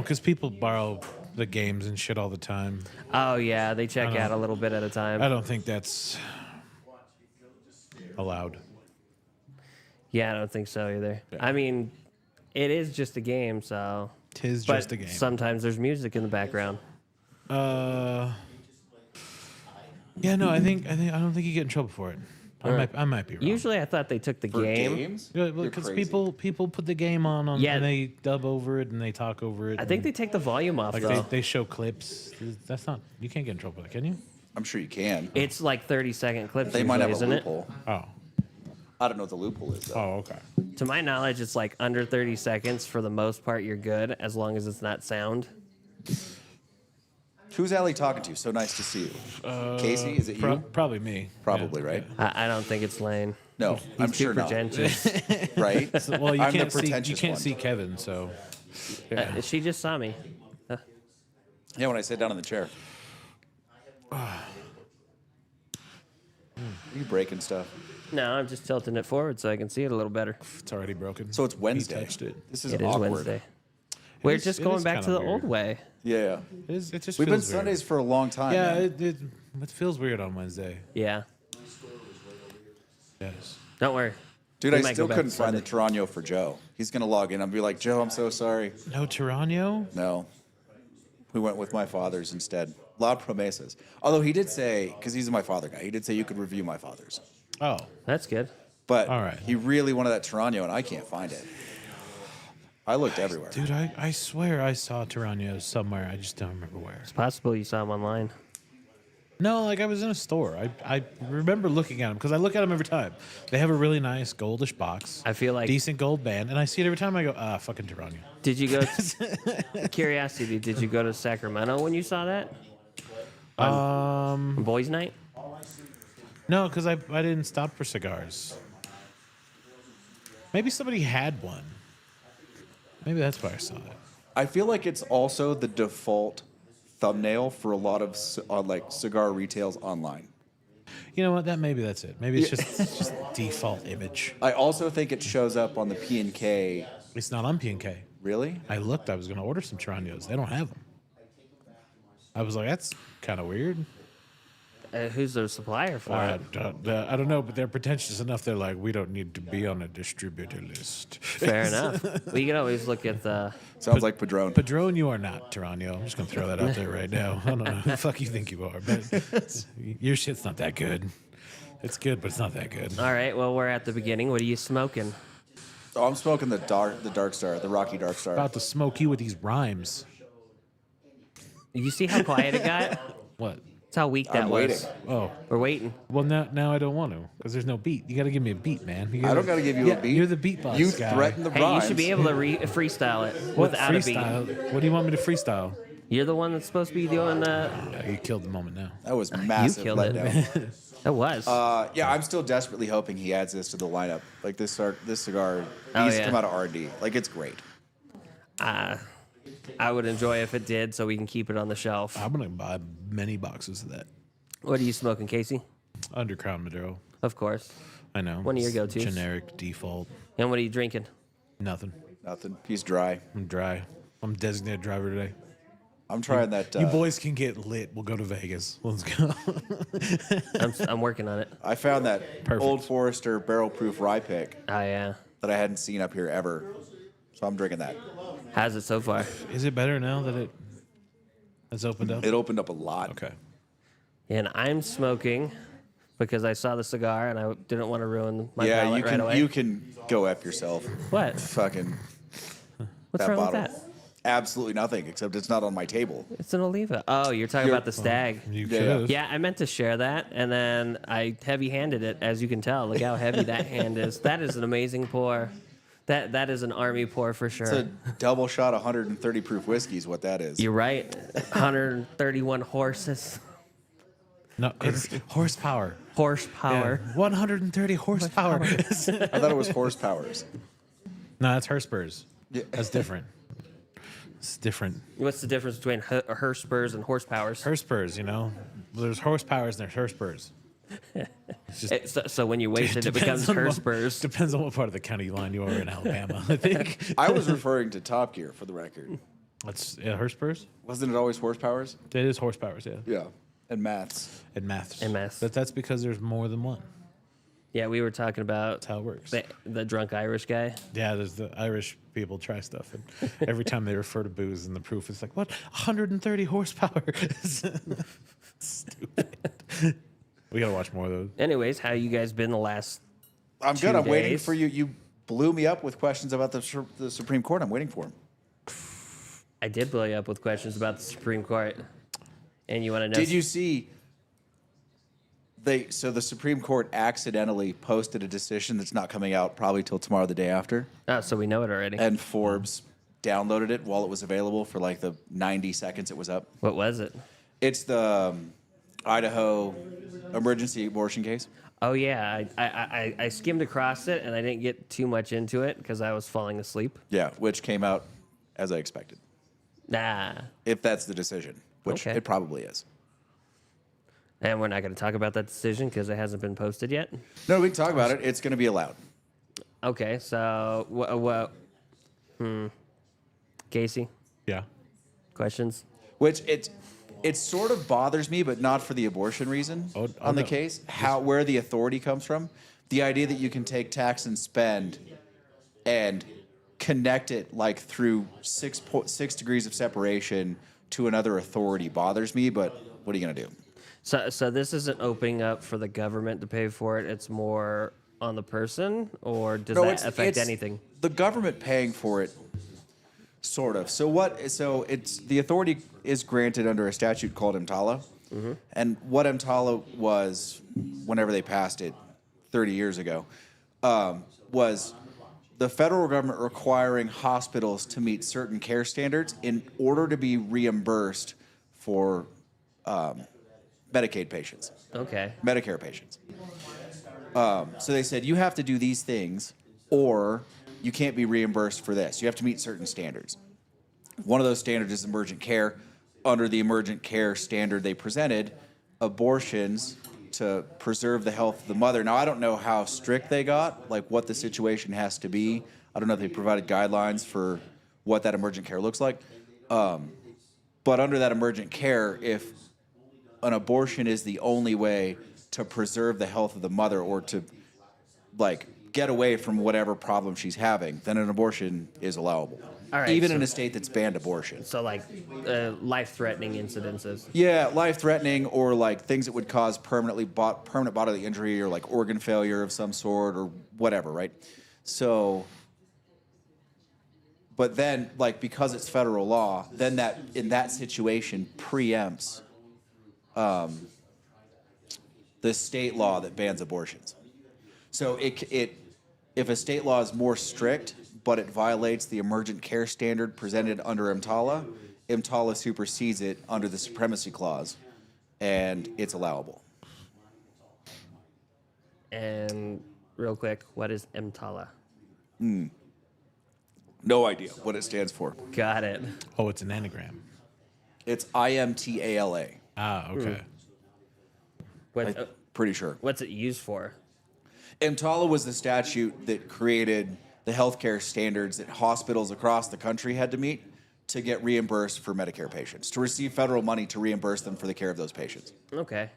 Because people borrow the games and shit all the time. Oh yeah, they check out a little bit at a time. I don't think that's allowed. Yeah, I don't think so either. Yeah. I mean, it is just a game, so. Tis But just a game. sometimes there's music in the background. Yeah, no, I don't think you get in trouble for it. I might be wrong. Usually, I thought they took the For game. games? Yeah, You're because crazy. people put the game on Yeah. and they dub over it and they talk over it. I think and, they take the volume off like though. they show clips. That's not, you can't get in trouble with it, can you? I'm sure you can. It's like 30-second clips. They might usually, have a isn't loophole. Oh. I don't know what the loophole is, though. Oh, okay. it? To my knowledge, it's like under 30 seconds. For the most part, you're good as long as it's not sound. Who's Allie talking to? So nice to see you. Casey, is it you? Probably me. Probably, Yeah, right? I don't think it's Lane. No, He's I'm too sure not. pretentious. Right? yeah. Well, you I'm the can't see pretentious one. Kevin, so yeah. She just saw me. Yeah, when I sat down in the chair. Are you breaking stuff? No, I'm just tilting it forward so I can see it a little better. It's already broken. So it's Wednesday. He touched it. This is It is awkward. Wednesday. We're is- just it going is back to kinda the old weird. way. Yeah. It just We've been feels weird. Sundays for a long time. Yeah, man. it feels weird on Wednesday. Yeah. Yes. Don't worry. Dude, We I might still go back couldn't to find the Sunday. Tarano for Joe. He's going to log in. I'll be like, Joe, I'm so sorry. No Tarano? No. We went with my father's instead. Loud promesas. Although he did say, because he's my father guy, he did say you could review my father's. Oh, That's good. But All right. he really wanted that Tarano, and I can't find it. I looked everywhere. dude, I swear I saw Tarano somewhere. I just don't remember where. It's possible you saw him online. No, like I was in a store. I remember looking at them because I look at them every time. They have a really nice goldish box. I feel like- decent gold band, and I see it every time. I go, fucking Tarano. Did you go? Curiosity. Did you go to Sacramento when you saw that? On Boys' Night. No, because I didn't stop for cigars. Maybe somebody had one. Maybe that's why I saw it. I feel like it's also the default thumbnail for a lot of like cigar retails online. You know what? Maybe that's it. Maybe it's just default image. I also think it shows up on the P&K. It's not on P&K. Really? I looked. I was going to order some Taranos. They don't have them. I was like, that's kind of weird. Who's their supplier for I it? don't know, but they're pretentious enough. They're like, we don't need to be on a distributor list. Fair enough. Well, you can always look at the. Sounds like Padron. Padron, you are not Tarano. I'm just gonna throw that out there right now. I don't know who the fuck you think you are, but your shit's not that good. It's good, but it's not that good. All right. Well, we're at the beginning. What are you smoking? Oh, I'm smoking the Dark Star, the Rocky Dark Star. About to smoke you with these rhymes. You see how quiet it got? What? That's how weak that I'm was. waiting. Oh, We're waiting. well now I don't want to because there's no beat. You got to give me a beat, man. I don't got to give you a beat. You're the beatbox You guy. threaten the Hey, rhymes. you should be able to freestyle it What without a freestyle? beat. What do you want me to freestyle? You're the one that's supposed to be doing the. Yeah, you killed the moment now. That was massive killed it. letdown. That was. Yeah, I'm still desperately hoping he adds this to the lineup. Like this cigar Oh, needs to yeah. come out of R&D. Like it's great. I would enjoy if it did, so we can keep it on the shelf. I'm gonna buy many boxes of that. What are you smoking, Casey? Under Crown Maduro. Of course. I know. One of your It's go-tos. Generic default. And what are you drinking? Nothing. Nothing. He's dry. I'm dry. I'm designated driver today. I'm trying that. You boys can get lit. We'll go to Vegas. Let's go. I'm working on it. I found that Perfect. Old Forester barrel proof rye pick Oh yeah. that I hadn't seen up here ever. So I'm drinking that. How's it so far? Is it better now that it has opened up? It opened up a lot. Okay. And I'm smoking because I saw the cigar and I didn't want to ruin my Yeah, palate you can right away. you can go F yourself. What? Fucking What's that wrong bottle. with that? Absolutely nothing, except it's not on my table. It's an Oliva. Oh, you're talking about the stag. You Yeah, should have. Yeah, I meant to share that, and then I heavy-handed it, as you can tell. Look how heavy that hand is. That is an amazing pour. That is an army pour for sure. It's a double shot 130 proof whiskey is what that is. You're right. 131 horses. No, it's horsepower. Horsepower. Yeah, 130 horsepower. I thought it was horsepowers. No, that's Hurspurs. Yeah. That's different. It's different. What's the difference between her spurs and horsepowers? Hurspurs, you know? There's horsepowers and there's Hurspurs. So when you waste it, it becomes Depends on her what- spurs. Depends on what part of the county line you are in Alabama, I think. I was referring to Top Gear for the record. That's Hurstpurs. Wasn't it always horsepowers? It is horsepowers, yeah. Yeah. And maths. And maths. And maths. But that's because there's more than one. Yeah, we were talking about That's how it works. the drunk Irish guy. Yeah, there's the Irish people try stuff, and every time they refer to booze in the proof, it's like, what? 130 horsepower. Stupid. We gotta watch more of those. Anyways, how you guys been the last I'm 2 good. I'm waiting days? for you. You blew me up with questions about the Supreme Court. I'm waiting for them. I did blow you up with questions about the Supreme Court. And you want to know? Did you see? So the Supreme Court accidentally posted a decision that's not coming out probably till tomorrow, the day after, Oh, so we know it already. and Forbes downloaded it while it was available for like the 90 seconds it was up. What was it? It's the Idaho emergency abortion case. Oh yeah, I skimmed across it and I didn't get too much into it because I was falling asleep. Yeah, which came out as I expected. Nah, If that's the decision, which Okay. it probably is. and we're not going to talk about that decision because it hasn't been posted yet. No, we can talk about it. It's going to be allowed. Okay, so what? Casey, Yeah. questions? Which it sort of bothers me, but not for the abortion reason on the no. case. Where the authority comes from, the idea that you can take tax and spend and connect it like through 6 degrees of separation to another authority bothers me. But what are you gonna do? So this isn't opening up for the government to pay for it. It's more on the person, or does that affect anything? The government paying for it, sort of. So it's the authority is granted under a statute called EMTALA, and what EMTALA was, whenever they passed it, 30 years ago, was the federal government requiring hospitals to meet certain care standards in order to be reimbursed for Medicaid patients. Okay. Medicare patients. So they said, you have to do these things or you can't be reimbursed for this. You have to meet certain standards. One of those standards is emergent care. Under the emergent care standard they presented, abortions to preserve the health of the mother. Now, I don't know how strict they got, like what the situation has to be. I don't know if they provided guidelines for what that emergent care looks like. But under that emergent care, if an abortion is the only way to preserve the health of the mother or to like get away from whatever problem she's having, then an abortion is allowable. All right, Even so- in a state that's banned abortion. So like life-threatening incidences. Yeah, life-threatening or like things that would cause permanent bodily injury or like organ failure of some sort or whatever, right? So, but then like because it's federal law, then that in that situation preempts the state law that bans abortions. So if a state law is more strict, but it violates the emergent care standard presented under EMTALA, EMTALA supersedes it under the supremacy clause, and it's allowable. And real quick, what is EMTALA? No idea what it stands for. Got it. Oh, it's an anagram. It's IMTALA. Ah, okay. Pretty sure. What's it used for? EMTALA was the statute that created the healthcare standards that hospitals across the country had to meet to get reimbursed for Medicare patients, to receive federal money to reimburse them for the care of those patients. Okay.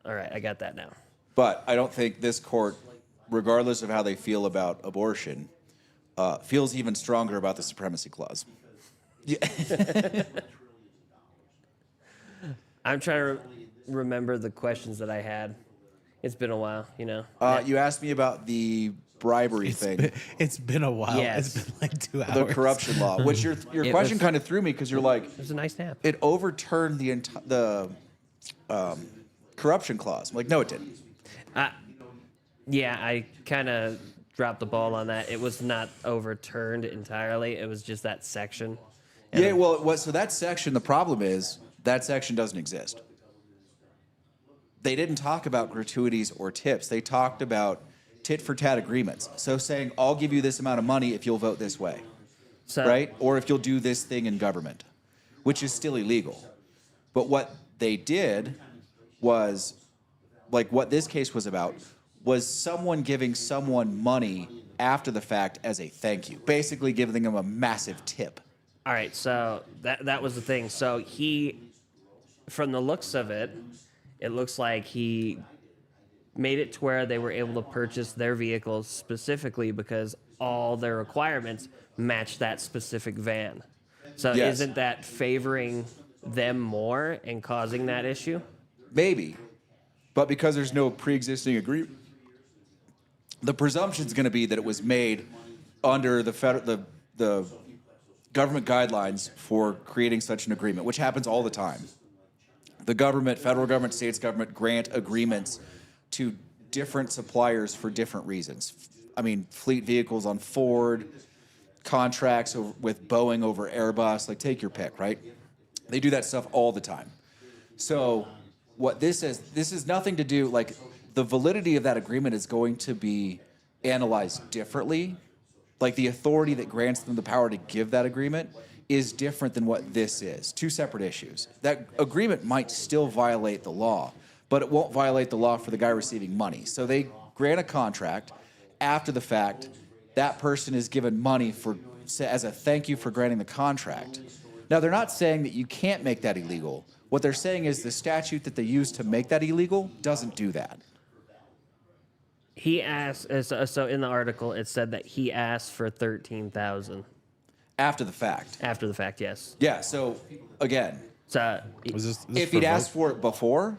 All right, I got that now. But I don't think this court, regardless of how they feel about abortion, feels even stronger about the supremacy clause. I'm trying to remember the questions that I had. It's been a while, you know. You asked me about the bribery thing, It's been a while. Yes. It's been like 2 hours. the corruption law, which your It question was- kind of threw me because you're like, It was a nice nap. it overturned the corruption clause. I'm like, no, it didn't. Yeah, I kind of dropped the ball on that. It was not overturned entirely. It was just that section. And Yeah, well, it was, so that section, the problem is that section doesn't exist. They didn't talk about gratuities or tips. They talked about tit-for-tat agreements. So saying, I'll give you this amount of money if you'll vote this way, so, right? Or if you'll do this thing in government, which is still illegal. But what they did was, like what this case was about, was someone giving someone money after the fact as a thank you, basically giving him a massive tip. All right, so that was the thing. So he, from the looks of it, it looks like he made it to where they were able to purchase their vehicles specifically because all their requirements match that specific van. So Yes. isn't that favoring them more and causing that issue? Maybe. But because there's no pre-existing agreement, the presumption is going to be that it was made under the government guidelines for creating such an agreement, which happens all the time. The government, federal government, states government grant agreements to different suppliers for different reasons. I mean, fleet vehicles on Ford, contracts with Boeing over Airbus, like take your pick, right? They do that stuff all the time. So what this is nothing to do, like the validity of that agreement is going to be analyzed differently. Like the authority that grants them the power to give that agreement is different than what this is. Two separate issues. That agreement might still violate the law, but it won't violate the law for the guy receiving money. So they grant a contract. After the fact, that person is given money as a thank you for granting the contract. Now, they're not saying that you can't make that illegal. What they're saying is the statute that they use to make that illegal doesn't do that. He asked, so in the article, it said that he asked for $13,000 After the fact. after the fact. Yes. Yeah, so again, So Was this if he'd asked for it before,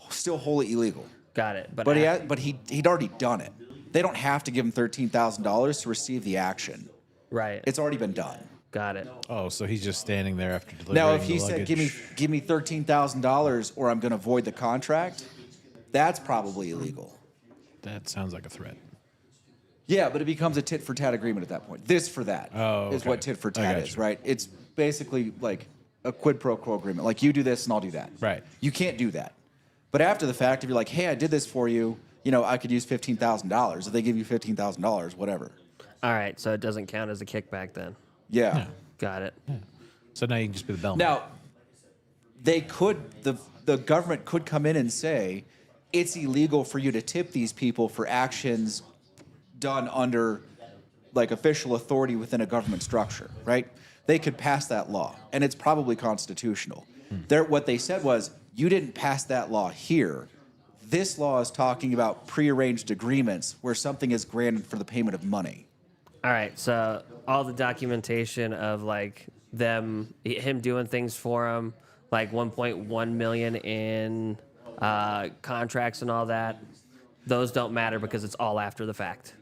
still wholly illegal. got it. But he'd already done it. They don't have to give him $13,000 to receive the action. right. It's already been done. Got it. Oh, so he's just standing there after delivering Now, if he the said, luggage. give me $13,000 or I'm going to void the contract, that's probably illegal. That sounds like a threat. Yeah, but it becomes a tit for tat agreement at that point. This for that is okay. what tit for I tat got is, you. right? It's basically like a quid pro quo agreement. Like you do this and I'll do that. Right. You can't do that. But after the fact, if you're like, hey, I did this for you, you know, I could use $15,000. If they give you $15,000, whatever. All right. So it doesn't count as a kickback then. Yeah. Yeah. Got it. So now you can just be the bellman. Now, they could, the government could come in and say, it's illegal for you to tip these people for actions done under like official authority within a government structure, right? They could pass that law, and it's probably constitutional. What they said was, you didn't pass that law here. This law is talking about prearranged agreements where something is granted for the payment of money. All right. So all the documentation of like him doing things for him, like 1.1 million in contracts and all that, those don't matter because it's all after the fact.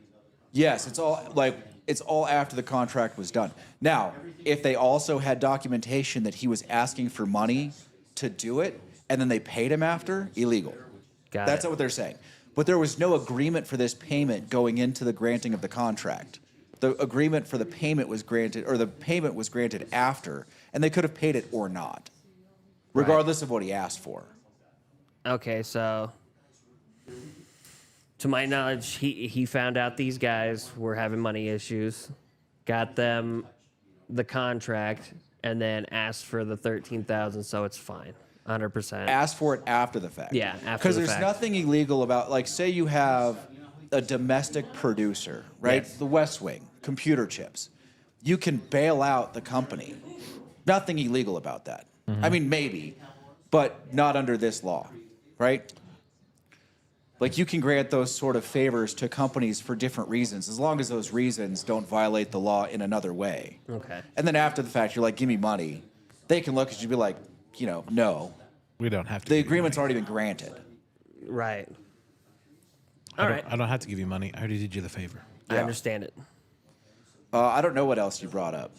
Yes, it's all after the contract was done. Now, if they also had documentation that he was asking for money to do it, and then they paid him after, illegal. That's not what they're saying. But there was no agreement for this payment going into the granting of the contract. The agreement for the payment was granted, or the payment was granted after, and they could have paid it or not, regardless of what he asked for. Okay, so to my knowledge, he found out these guys were having money issues, got them the contract, and then asked for the $13,000, so it's fine, 100%. Asked for it after the fact. Yeah, after the Because there's fact. nothing illegal about, like, say you have a domestic producer, right? Yes. The West Wing, computer chips. You can bail out the company. Nothing illegal about that. I mean, maybe, but not under this law, right? Like, you can grant those sort of favors to companies for different reasons, as long as those reasons don't violate the law in another way. Okay. And then after the fact, you're like, give me money. They can look at you and be like, you know, no. We don't have to. The give you agreement's money. already been granted. Right. I All don't- right. I don't have to give you money. I already did you the favor. I Yeah. understand it. I don't know what else you brought up.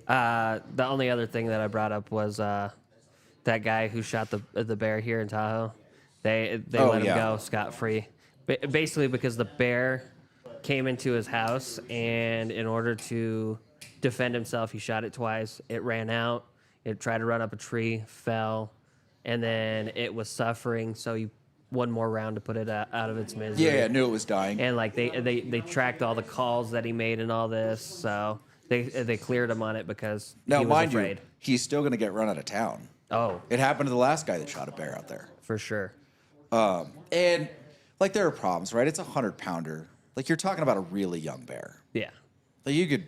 The only other thing that I brought up was that guy who shot the bear here in Tahoe. They Oh, let him yeah. go scot-free. Basically because the bear came into his house, and in order to defend himself, he shot it twice. It ran out. It tried to run up a tree, fell, and then it was suffering, so he one more round to put it out of its misery. Yeah, I knew it was dying. And like they tracked all the calls that he made and all this, so they cleared him on it because Now, he was mind afraid. you, he's still going to get run out of town. Oh, It happened to the last guy that shot a bear out there. for sure. And, like, there are problems, right? It's a 100-pounder. Like, you're talking about a really young bear. Yeah. Like, you could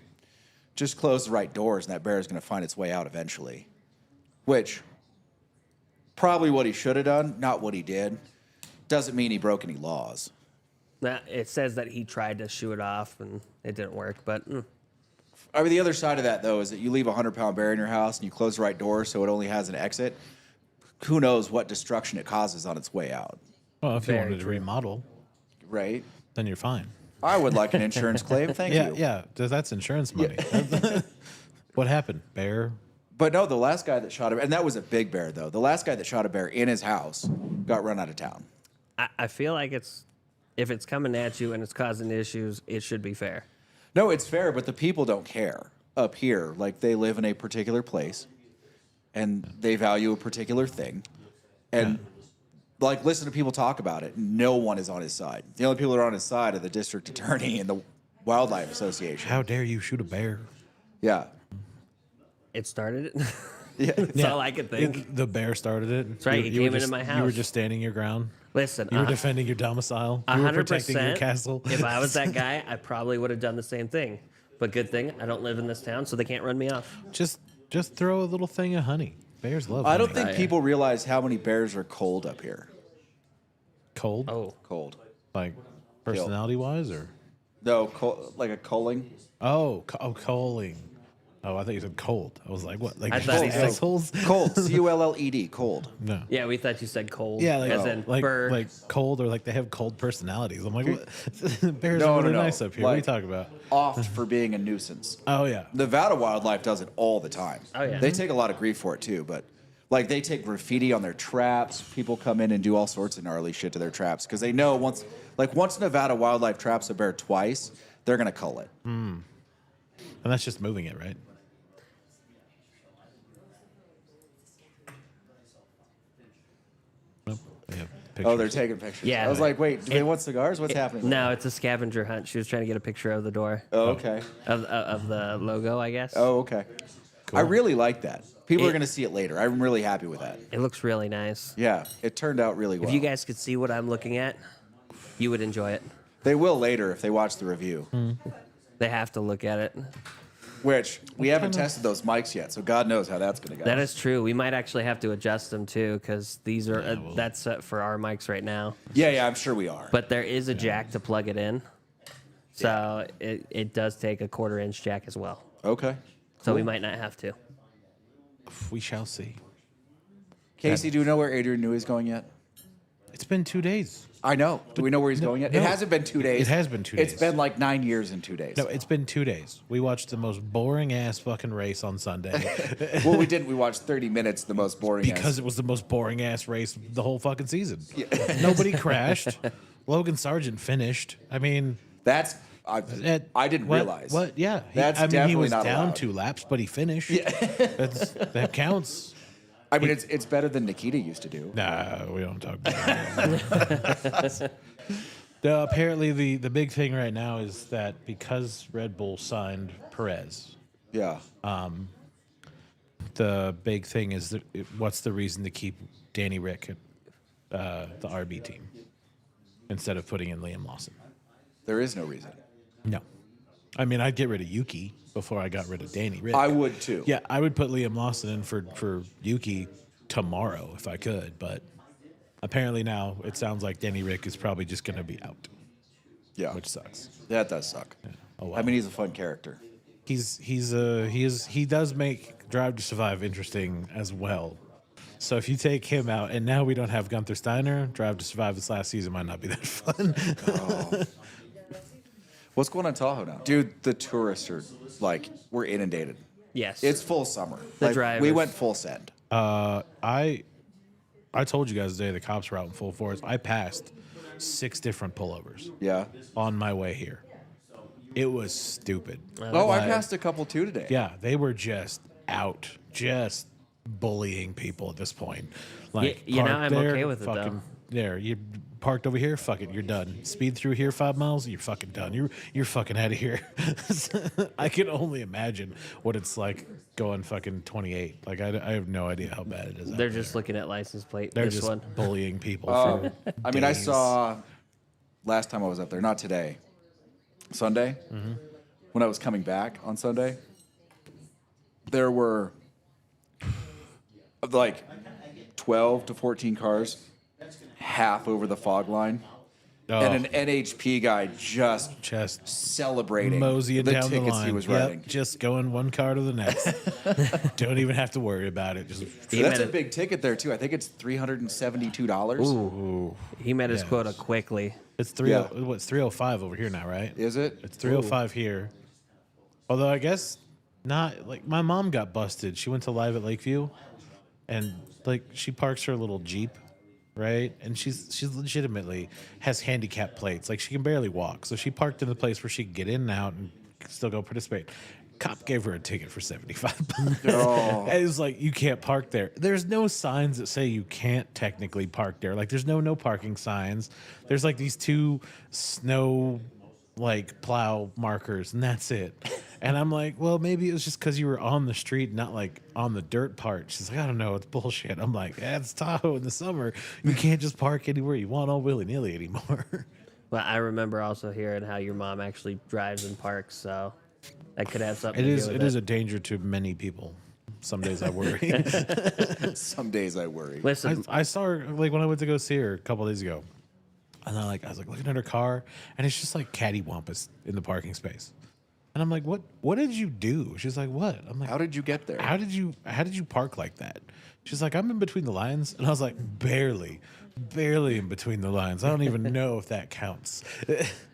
just close the right doors and that bear is going to find its way out eventually. Which, probably what he should have done, not what he did. Doesn't mean he broke any laws. It says that he tried to shoo it off and it didn't work, but I mean, the other side of that, though, is that you leave a 100-pound bear in your house and you close the right door so it only has an exit. Who knows what destruction it causes on its way out, Well, if you Very wanted to true. remodel, right? then you're fine. I would like an insurance claim, thank you. Yeah. That's insurance money. What happened? Bear? But no, the last guy that shot a bear, and that was a big bear, though. The last guy that shot a bear in his house got run out of town. I feel like if it's coming at you and it's causing issues, it should be fair. No, it's fair, but the people don't care up here. Like, they live in a particular place, and they value a particular thing. And, like, listen to people talk about it. No one is on his side. The only people that are on his side are the district attorney and the Wildlife Association. How dare you shoot a bear? Yeah. It started it. Yeah. That's all I could think. The bear started it. That's right, he came into my You were house. just standing your ground. Listen, You were defending your domicile. You were protecting your 100%. castle. If I was that guy, I probably would have done the same thing. But good thing I don't live in this town, so they can't run me off. Just throw a little thing of honey. Bears love I don't honey. think people realize how many bears are cold up here. Cold? Oh, Cold. Like personality wise or? No, like a culling. Coaling. Oh, I thought you said cold. I was like, what? Like I thought he said- assholes? Cold. Culled. Cold. No. yeah, we thought you said cold. Yeah, as in burr. like cold, or like they have cold personalities. I'm like, what? Bears No, are really no, no. nice up here. What are you Like- talking about? Oft for being a nuisance. Oh yeah. Nevada Wildlife does it all the time. Oh, yeah. They take a lot of grief for it too, but like they take graffiti on their traps. People come in and do all sorts of gnarly shit to their traps because they know once Nevada Wildlife traps a bear twice, they're gonna cull it. And that's just moving it, right? Nope. They have Oh, they're pictures. taking pictures. Yeah. I was like, wait, do they want cigars? What's happening? No, it's a scavenger hunt. She was trying to get a picture of the door Oh, okay. of the logo, I guess. Oh, okay. I really like that. People are It- gonna see it later. I'm really happy with that. It looks really nice. Yeah, it turned out really well. If you guys could see what I'm looking at, you would enjoy it. They will later if they watch the review. They have to look at it. Which we haven't tested those mics yet, so God knows how that's gonna go. That is true. We might actually have to adjust them too, because these are well- that's set for our mics right now. Yeah, I'm sure we are. But there is a jack to plug it in, so it does take a 1/4-inch jack as well. Okay. So we might not have to. We shall see. Casey, do you know where Adrian Newey's going yet? It's been 2 days. I know. Do we know where he's going yet? no. It hasn't been 2 days. It has been 2 days. It's been like 9 years and 2 days. No, it's been 2 days. We watched the most boring ass fucking race on Sunday Well, we didn't. We watched 30 minutes, the most boring. because it was the most boring ass race the whole fucking season. Nobody crashed. Logan Sargent finished. I mean, That's. I didn't what- realize. What? Yeah. That's I mean, he definitely was not down allowed. 2 laps, but he finished. That counts. I mean, it's better than Nikita used to do. Nah, we don't talk about that. Apparently, the big thing right now is that because Red Bull signed Perez, Yeah. the big thing is that what's the reason to keep Danny Rick at the RB team instead of putting in Liam Lawson? There is no reason. No. I mean, I'd get rid of Yuki before I got rid of Danny Rick. I would too. Yeah, I would put Liam Lawson in for Yuki tomorrow if I could, but apparently now it sounds like Danny Rick is probably just going to be out, Yeah. which sucks. That does suck. Oh, well. I mean, he's a fun character. He does make Drive to Survive interesting as well. So if you take him out, and now we don't have Gunther Steiner, Drive to Survive this last season might not be that fun. What's going on in Tahoe now? Dude, the tourists are like, we're inundated. Yes. It's full summer. The Like, we drivers. went full send. I told you guys the day the cops were out in full force. I passed 6 different pullovers Yeah. on my way here. It was stupid. Oh, I But- passed a couple too today. Yeah, they were just out, just bullying people at this point. Like, you know, park I'm there, okay with it, though. fucking, there, you parked over here, fuck it, you're done. Speed through here 5 miles, you're fucking done. You're fucking out of here. I can only imagine what it's like going fucking 28. Like, I have no idea how bad it is. out They're there. just looking at license plate. They're this just one. bullying people. For I mean, I days. saw last time I was up there, not today, Sunday, when I was coming back on Sunday, there were like 12 to 14 cars half over the fog line. And an NHP guy just celebrating moseying the down the tickets line. he was Yep, writing. just going one car to the next. Don't even have to worry about it. Just That's a big ticket there too. I think it's $372. Ooh. He met his quota quickly. it's what's 305 over here now, right? Is it? It's 305 here. Although I guess not. Like my mom got busted. She went to Live at Lakeview, and like she parks her little Jeep, right? And she's legitimately has handicap plates. Like she can barely walk, so she parked in a place where she could get in and out and still go participate. Cop gave her a ticket for $75. And it was like, you can't park there. There's no signs that say you can't technically park there. Like there's no parking signs. There's like these 2 snow like plow markers, and that's it. And I'm like, well, maybe it was just because you were on the street, not like on the dirt part. She's like, I don't know, it's bullshit. I'm like, it's Tahoe in the summer. You can't just park anywhere you want all willy nilly anymore. Well, I remember also hearing how your mom actually drives and parks, so that could have something It to is do with it is a danger to many people. Some days I worry. Some days I worry. Listen, I saw her like when I went to go see her a couple days ago, and I was like looking at her car, and it's just like cattywampus in the parking space, and I'm like, what did you do? She's like, what? I'm like, How did you get there? how did you park like that? She's like, I'm in between the lines, and I was like, barely in between the lines. I don't even know if that counts.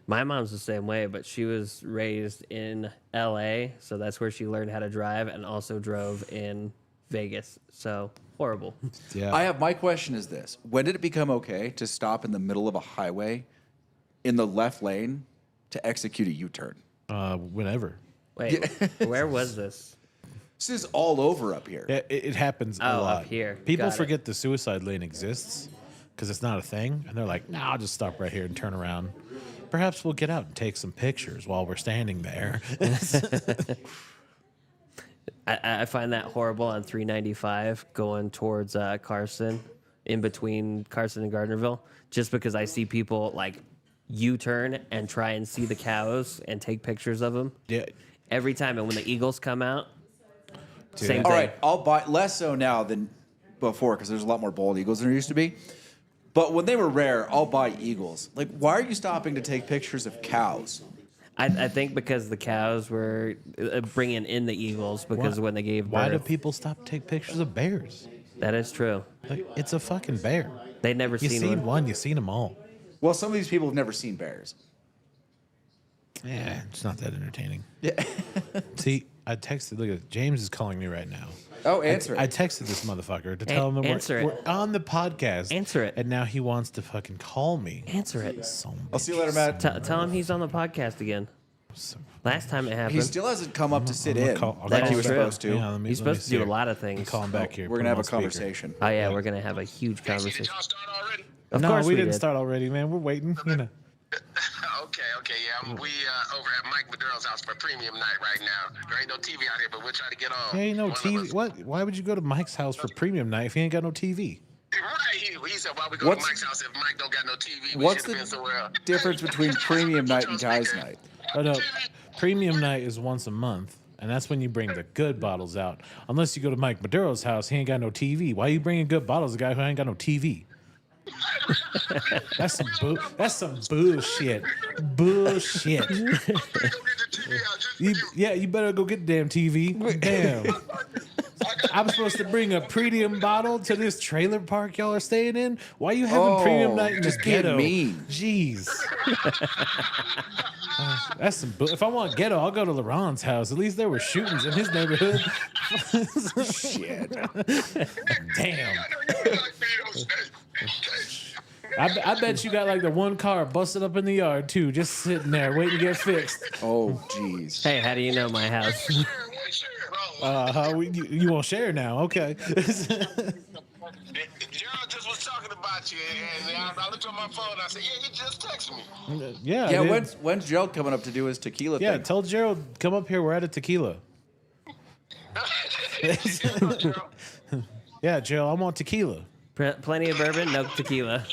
my mom's the same way, but she was raised in LA, so that's where she learned how to drive, and also drove in Vegas. So horrible. Yeah, My question is this: when did it become okay to stop in the middle of a highway, in the left lane, to execute a U-turn? whenever. Wait, where was this? This is all over up here. It happens a Oh, lot. up here. People Got it. forget the suicide lane exists because it's not a thing, and they're like, "Nah, I'll just stop right here and turn around. Perhaps we'll get out and take some pictures while we're standing there." I find that horrible on 395 going towards Carson, in between Carson and Gardnerville, just because I see people like U-turn and try and see the cows and take pictures of them Yeah, every time. And when the eagles come out, Dude, same All thing. right, I'll buy less so now than before because there's a lot more bald eagles than there used to be. But when they were rare, I'll buy eagles. Like, why are you stopping to take pictures of cows? I think because the cows were bringing in the eagles because when they gave birth. why do people stop to take pictures of bears? That is true. Like, it's a fucking bear. They'd never You seen seen one. one, you seen them all. Well, some of these people have never seen bears. Yeah, it's not that entertaining. Yeah. See, I texted. Look at James is calling me right now. Oh, answer it. I texted this motherfucker to tell him that answer it. we're on the podcast. Answer it. And now he wants to fucking call me. Answer it. I'll see you later, Matt. Tell him he's on the podcast again. Last time it happened. He still hasn't come up to sit in I'll like call he was him. supposed to. Yeah, let me- He's let me supposed to see do a her. lot of things. Call him back here. We're put gonna him have a on speaker. conversation. Oh yeah, we're gonna have a huge Did conversation. y'all start already? Of No, course we didn't did. start already, man. We're waiting. You know. Okay, yeah. We over at Mike Maduro's house for premium night right now. There ain't no TV out here, but we'll try to get on. There ain't no One of TV. us- What? Why would you go to Mike's house for premium night if he ain't got no TV? Right, he said, why we go What's- to Mike's house if Mike don't got no TV? We What's should have the been somewhere else. difference between premium night and guys' night? Oh no, premium night is once a month, and that's when you bring the good bottles out. Unless you go to Mike Maduro's house, he ain't got no TV. Why you bringing good bottles to a guy who ain't got no TV? That's some bullshit. Bullshit. Go get the TV out. You better go get the damn TV. Damn. I'm supposed to bring a premium bottle to this trailer park y'all are staying in? Why you having premium night in the just being ghetto? mean. Jeez. That's some if I want ghetto, I'll go to LeBron's house. At least there were shootings in his neighborhood. Shit. Damn. I bet you got like the one car busted up in the yard too, just sitting there waiting to get fixed. Oh, jeez. Hey, how do you know my house? You won't share now? Okay. Gerald just was talking about you, and I looked on my phone. And I said, "Yeah, he just texted me." Yeah. Yeah, I did. when's Gerald coming up to do his tequila Yeah, thing? tell Gerald come up here. We're at a tequila. Yeah, Gerald, I want tequila. Plenty of bourbon, no tequila. Man,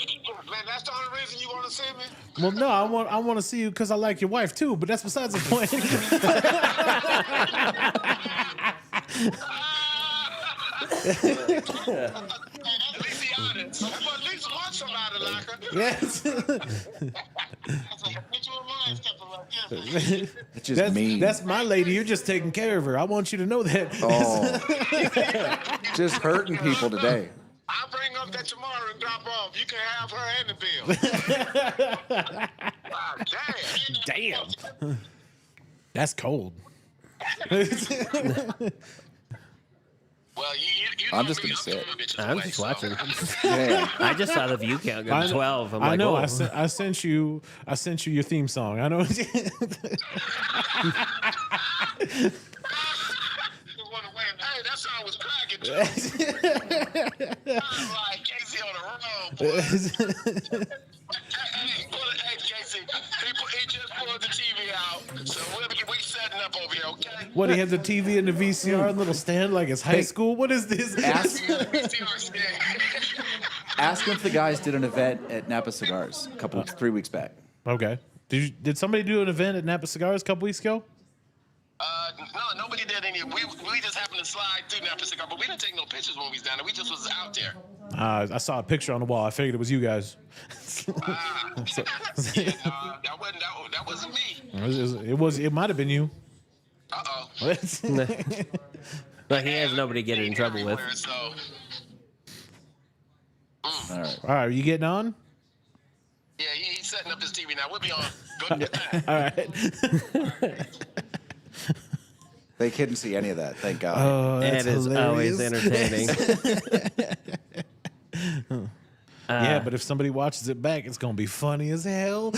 that's the only reason you want to see me. Well, no, I want to see you because I like your wife too, but that's besides the point. At least he honest. I'm at least want somebody like her. Yes. Get you a line stepper like this. It's just mean. That's my lady. You're just taking care of her. I want you to know that. Oh, just hurting people today. I'll bring up that tomorrow and drop off. You can have her and the bill. Wow, damn. Damn. That's cold. Well, you I'm know just me, gonna sit. throwing bitches I'm away, just so- watching. Yeah. I just saw the view count go to 12. I'm like, I know. whoa. I sent you your theme song. I know. You wanna win. Hey, that song was cracking too. I'm like Casey on the road, boy. Hey, Casey, he just pulled the TV out, so we setting up over here, okay? What, he had the TV and the VCR and little stand like it's high school? What is this? Ask him if the guys did an event at Napa Cigars 3 weeks back. Okay. Did somebody do an event at Napa Cigars a couple weeks ago? No, nobody did any. We just happened to slide through Napa Cigar, but we didn't take no pictures when we was down there. We just was out there. I saw a picture on the wall. I figured it was you guys. That wasn't me. It might have been you. Uh-oh. But he has nobody to get it in trouble with. Everywhere, so, All right. All right, are you getting on? yeah, he's setting up his TV now. We'll be on. Go to the All right. They couldn't see any of that, thank God. Oh, that's It is always hilarious. entertaining. Yeah, but if somebody watches it back, it's gonna be funny as hell.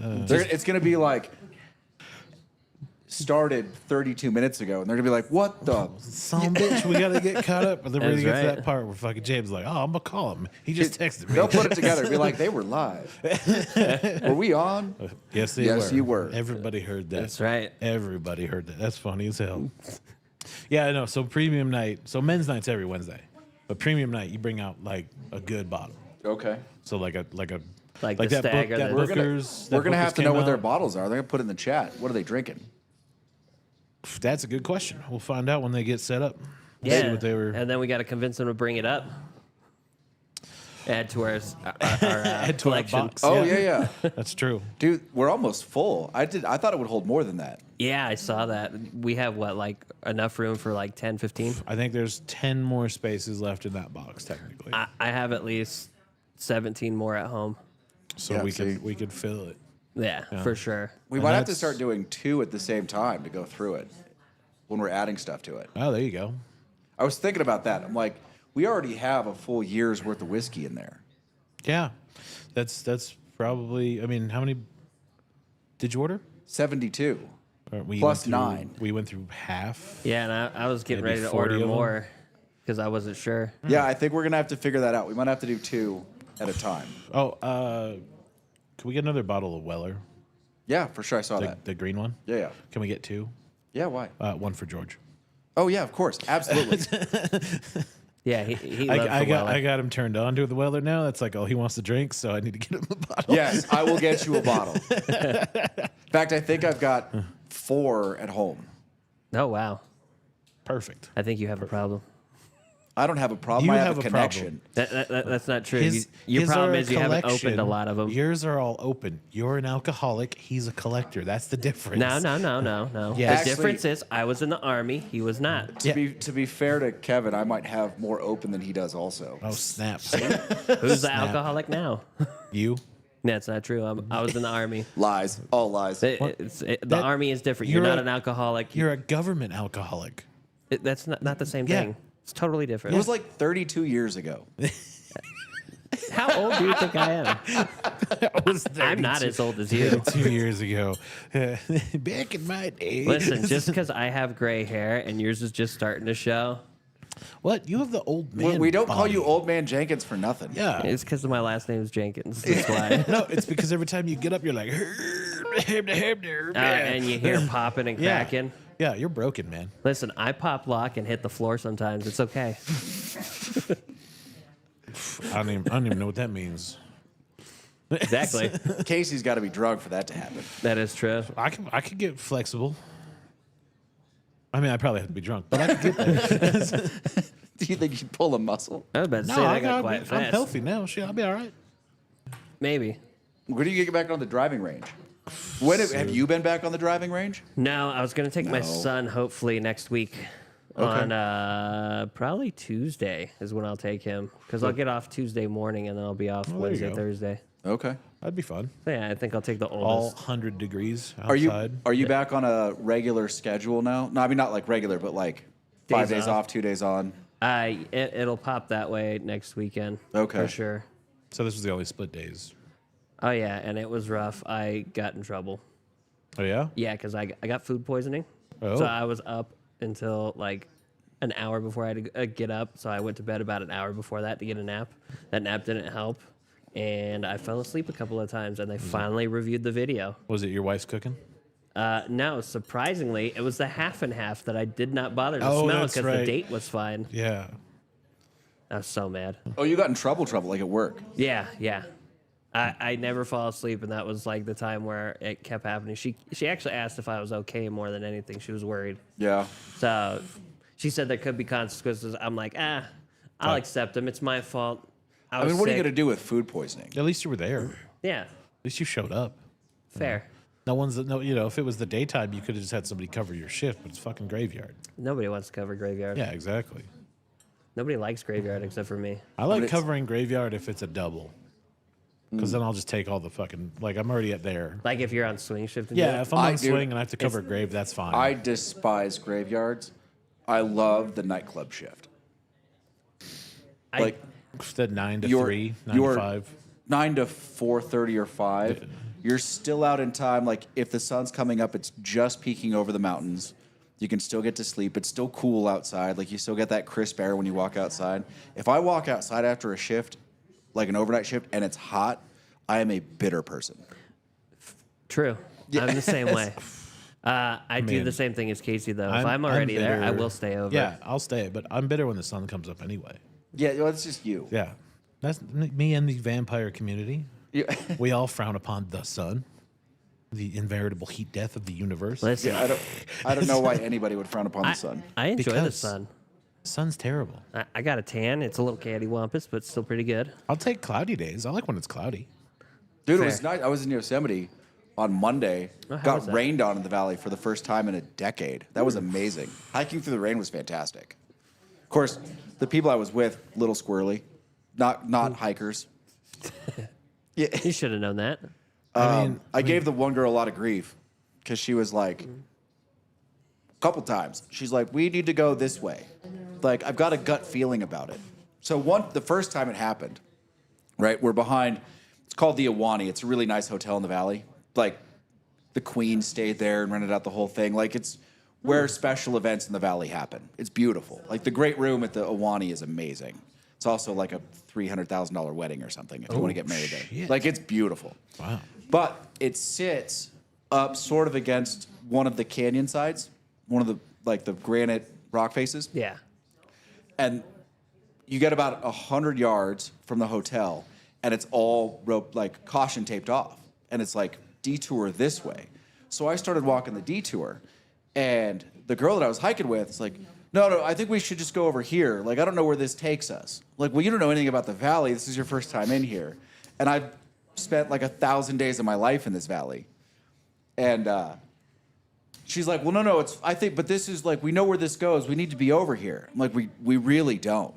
It's going to be like started 32 minutes ago, and they're going to be like, what the? Some bitch, we gotta get caught up. And then we're gonna That's get to right. that part where fucking James is like, oh, I'm gonna call him. He just texted me. They'll put it together and be like, they were live. Were we on? Yes, they Yes, were. you were. Everybody heard that. That's right. Everybody heard that. That's funny as hell. Yeah, I know. So premium night. So men's night's every Wednesday, but premium night you bring out like a good bottle. Okay. So like Like the that stag book, or that the- We're gonna, Booker's. we're that gonna have Booker's to know came what their out. bottles are. They're going to put it in the chat. What are they drinking? That's a good question. We'll find out when they get set up. See Yeah. what they were. And then we got to convince them to bring it up. Add to our Add to our collection. box. Oh, yeah. That's true. Dude, we're almost full. I thought it would hold more than that. Yeah, I saw that. We have what, like enough room for like 10, 15? I think there's 10 more spaces left in that box technically. I have at least 17 more at home. So Yeah, we see. could fill it. Yeah, for sure. We And might have to that's- start doing 2 at the same time to go through it when we're adding stuff to it. Oh, there you go. I was thinking about that. I'm like, we already have a full year's worth of whiskey in there. Yeah. That's probably, I mean, how many did you order? 72. Or we Plus went through- 9. We went through half. Yeah, and I was getting Maybe ready to 40 order of them? more because I wasn't sure. Yeah, I think we're going to have to figure that out. We might have to do 2 at a time. Oh, can we get another bottle of Weller? Yeah, for sure. I saw The, that. the green one? Yeah, yeah. Can we get 2? Yeah, why? One for George. Oh, yeah, of course. Absolutely. Yeah, he loved I the Weller. got him turned on to the Weller now. That's like all he wants to drink, so I need to get him a bottle. Yes, I will get you a bottle. In fact, I think I've got 4 at home. Oh, wow. Perfect. I think you have a problem. I don't have a problem. You I have have a a connection. That's not true. His, Your his are problem a is you haven't collection. opened a lot of them. Yours are all open. You're an alcoholic. He's a collector. That's the difference. No. Yeah. The Actually- difference is I was in the Army. He was not. To be fair to Kevin, I might have more open than he does also. Oh, snap. Who's the alcoholic now? You? That's not true. I was in the Army. Lies. All lies. The That- Army is different. You're you're not a- an alcoholic. You're a government alcoholic. That's not the same Yeah. thing. It's totally It different. was like 32 years ago. How old do you think I am? I'm not 32 as old as you. 2 years ago. Back in my day. Listen, just because I have gray hair and yours is just starting to show, What? You have the old man. We don't call body. you Old Man Jenkins for nothing. Yeah. it's because my last name is Jenkins. That's why. No, it's because every time you get up, you're like, And you hear popping and Yeah. cracking. Yeah, you're broken, man. Listen, I pop lock and hit the floor sometimes. It's okay. I don't even know what that means. Exactly. Casey's got to be drunk for that to happen. That is true. I could get flexible. I mean, I probably have to be drunk, but I could get there. Do you think you'd pull a muscle? I was about to No, say that got quite I'm fast. healthy now. Shit, I'll be all right. Maybe. When do you get back on the driving range? When have you been back on the driving range? No, I was going to take my No. son hopefully next week. On probably Tuesday is when I'll take him. Because I'll get off Tuesday morning and then I'll be off there you Wednesday, go. Thursday. Okay. That'd be fun. So yeah, I think I'll take the All oldest. 100 degrees Are outside. you back on a regular schedule now? No, I mean not like regular, but like 5 Days days off. off, 2 days on. It'll pop that way next weekend. Okay. For sure. So this was the only split days. Oh, yeah, and it was rough. I got in trouble. Oh yeah. Yeah, because I got food poisoning. Oh. So I was up until like an hour before I had to get up. So I went to bed about an hour before that to get a nap. That nap didn't help. And I fell asleep a couple of times, and they finally reviewed the video. Was it your wife's cooking? No, surprisingly, it was the half and half that I did not bother to Oh, smell that's because the right. date was fine. Yeah. I was so mad. Oh, you got in trouble, like at work. Yeah, yeah. I never fall asleep, and that was like the time where it kept happening. She actually asked if I was okay more than anything. She was worried. Yeah. So she said there could be consequences. I'm like, I'll accept them. It's my fault. I mean, what are you going to do with food poisoning? At least you were there. Yeah, At least you showed up. fair. If it was the daytime, you could have just had somebody cover your shift, but it's fucking graveyard. Nobody wants to cover graveyard. Yeah, exactly. Nobody likes graveyard except for me. I like it's- covering graveyard if it's a double. Because then I'll just take all the fucking, like, I'm already at there. Like if you're on swing shift. And Yeah, do it. if I'm on do. swing and I have to cover grave, that's fine. I despise graveyards. I love the nightclub shift. Like the 9 to you're- 3, 9 you're- to 5. 9 to 4:30 or 5. You're still out in time. Like if the sun's coming up, it's just peeking over the mountains. You can still get to sleep. It's still cool outside. Like you still get that crisp air when you walk outside. If I walk outside after a shift, like an overnight shift, and it's hot, I am a bitter person. True. I'm the same way. I do mean, the same thing as Casey though. If I'm already there, I bitter. will stay over. Yeah, I'll stay, but I'm bitter when the sun comes up anyway. Yeah, well, it's just you. Yeah. That's me and the vampire community. Yeah. We all frown upon the sun, the inveritable heat death of the universe. Listen, Yeah, I don't know why anybody would frown upon the sun. I enjoy the Because- sun. Sun's terrible. I got a tan. It's a little cattywampus, but still pretty good. I'll take cloudy days. I like when it's cloudy. Dude, it Fair. was nice. I was in Yosemite on Monday. Oh, how was Got that? rained on in the valley for the first time in a decade. That was amazing. Hiking through the rain was fantastic. Of course, the people I was with, little squirrely, not hikers. Yeah, You should have known that. I gave the one girl a lot of grief because she was like, a couple times, she's like, "We need to go this way." Like, I've got a gut feeling about it. So the first time it happened, right? We're behind. It's called the Awani. It's a really nice hotel in the valley. Like, the Queen stayed there and rented out the whole thing. Like, it's where special events in the valley happen. It's beautiful. Like, the great room at the Awani is amazing. It's also like a $300,000 wedding or something if you want to get married there. shit. Like, it's beautiful. Wow. But it sits up sort of against one of the canyon sides, one of the granite rock faces. Yeah. And you get about 100 yards from the hotel, and it's all rope, like caution taped off. And it's like, detour this way. So I started walking the detour, and the girl that I was hiking with is like, no, I think we should just go over here. Like, I don't know where this takes us. Like, well, you don't know anything about the valley. This is your first time in here. And I've spent like 1,000 days of my life in this valley. And she's like, well, no, but this is like, we know where this goes. We need to be over here. I'm like, we really don't.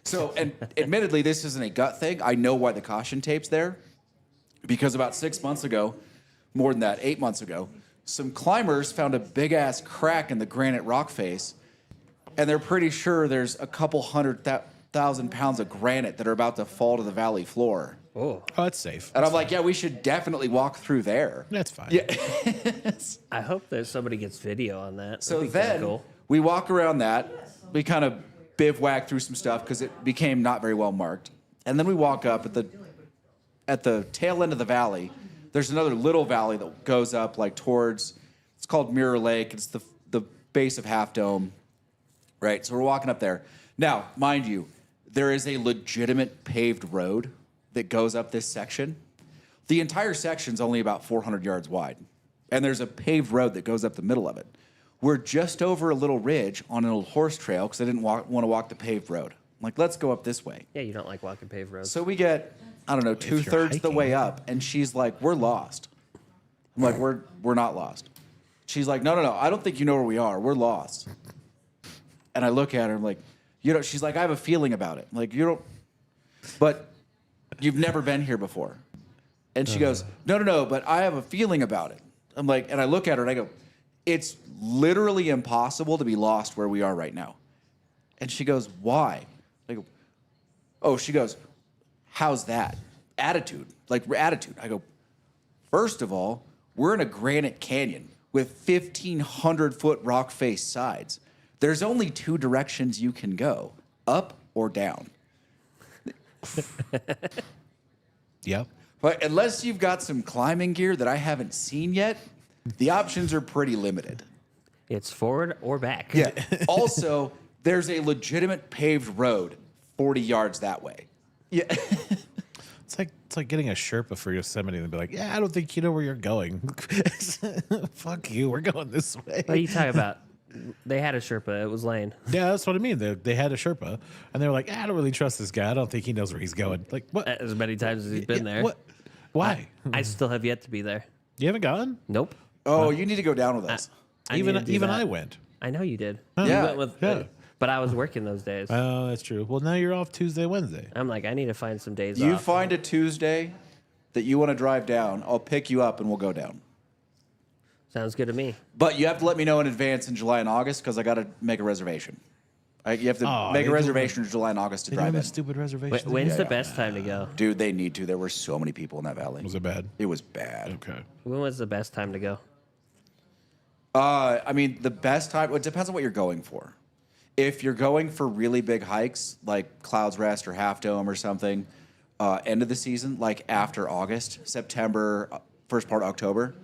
So, and admittedly, this isn't a gut thing. I know why the caution tape's there. Because about 6 months ago, more than that, 8 months ago, some climbers found a big ass crack in the granite rock face. And they're pretty sure there's a couple 100,000 pounds of granite that are about to fall to the valley floor. Oh, Oh, it's safe. And I'm like, yeah, we should definitely walk through there. That's fine. Yeah. I hope that somebody gets video on that. So That'd be kinda then cool. we walk around that. We kind of bivouac through some stuff because it became not very well marked. And then we walk up at the tail end of the valley. There's another little valley that goes up like towards. It's called Mirror Lake. It's the base of Half Dome. Right. So we're walking up there. Now, mind you, there is a legitimate paved road that goes up this section. The entire section's only about 400 yards wide, and there's a paved road that goes up the middle of it. We're just over a little ridge on an old horse trail because I didn't want to walk the paved road. I'm like, let's go up this way. Yeah, you don't like walking paved roads. So we get, I don't know, you're 2/3 of the hiking. way up, and she's like, we're lost. I'm like, we're not lost. She's like, no, I don't think you know where we are. We're lost. And I look at her, I'm like, she's like, I have a feeling about it. I'm like, you don't, but you've never been here before. And she goes, no, but I have a feeling about it. I'm like, and I look at her and I go, it's literally impossible to be lost where we are right now. And she goes, why? I go, oh, she goes, how's that? Attitude, like attitude. I go, first of all, we're in a granite canyon with 1,500-foot rock-faced sides. There's only 2 directions you can go, up or down. Yep. But unless you've got some climbing gear that I haven't seen yet, the options are pretty limited. It's forward or back. Yeah. Also, there's a legitimate paved road 40 yards that way. Yeah. It's like getting a Sherpa for Yosemite and be like, yeah, I don't think you know where you're going. Fuck you, we're going this way. What are you talking about? They had a Sherpa. It was Lane. Yeah, that's what I mean. They had a Sherpa, and they were like, I don't really trust this guy. I don't think he knows where he's going. Like, what? As many times as he's been there. What? Why? I still have yet to be there. You haven't gone? Nope. Oh, you need to go down with us. I need to do Even that. I went. I know you did. Huh. You Yeah. went with, Yeah. but I was working those days. Oh, that's true. Well, now you're off Tuesday, Wednesday. I'm like, I need to find some days You off. find a Tuesday that you want to drive down, I'll pick you up and we'll go down. Sounds good to me. But you have to let me know in advance in July and August because I got to make a reservation. You have to Oh, make they a do reservation in July and August to They drive have in. a stupid reservation. When's the best time to go? Dude, they need to. There were so many people in that valley. Was it bad? It was bad. Okay. When was the best time to go? I mean, the best time, it depends on what you're going for. If you're going for really big hikes, like Clouds Rest or Half Dome or something, end of the season, like after August, September, first part of October,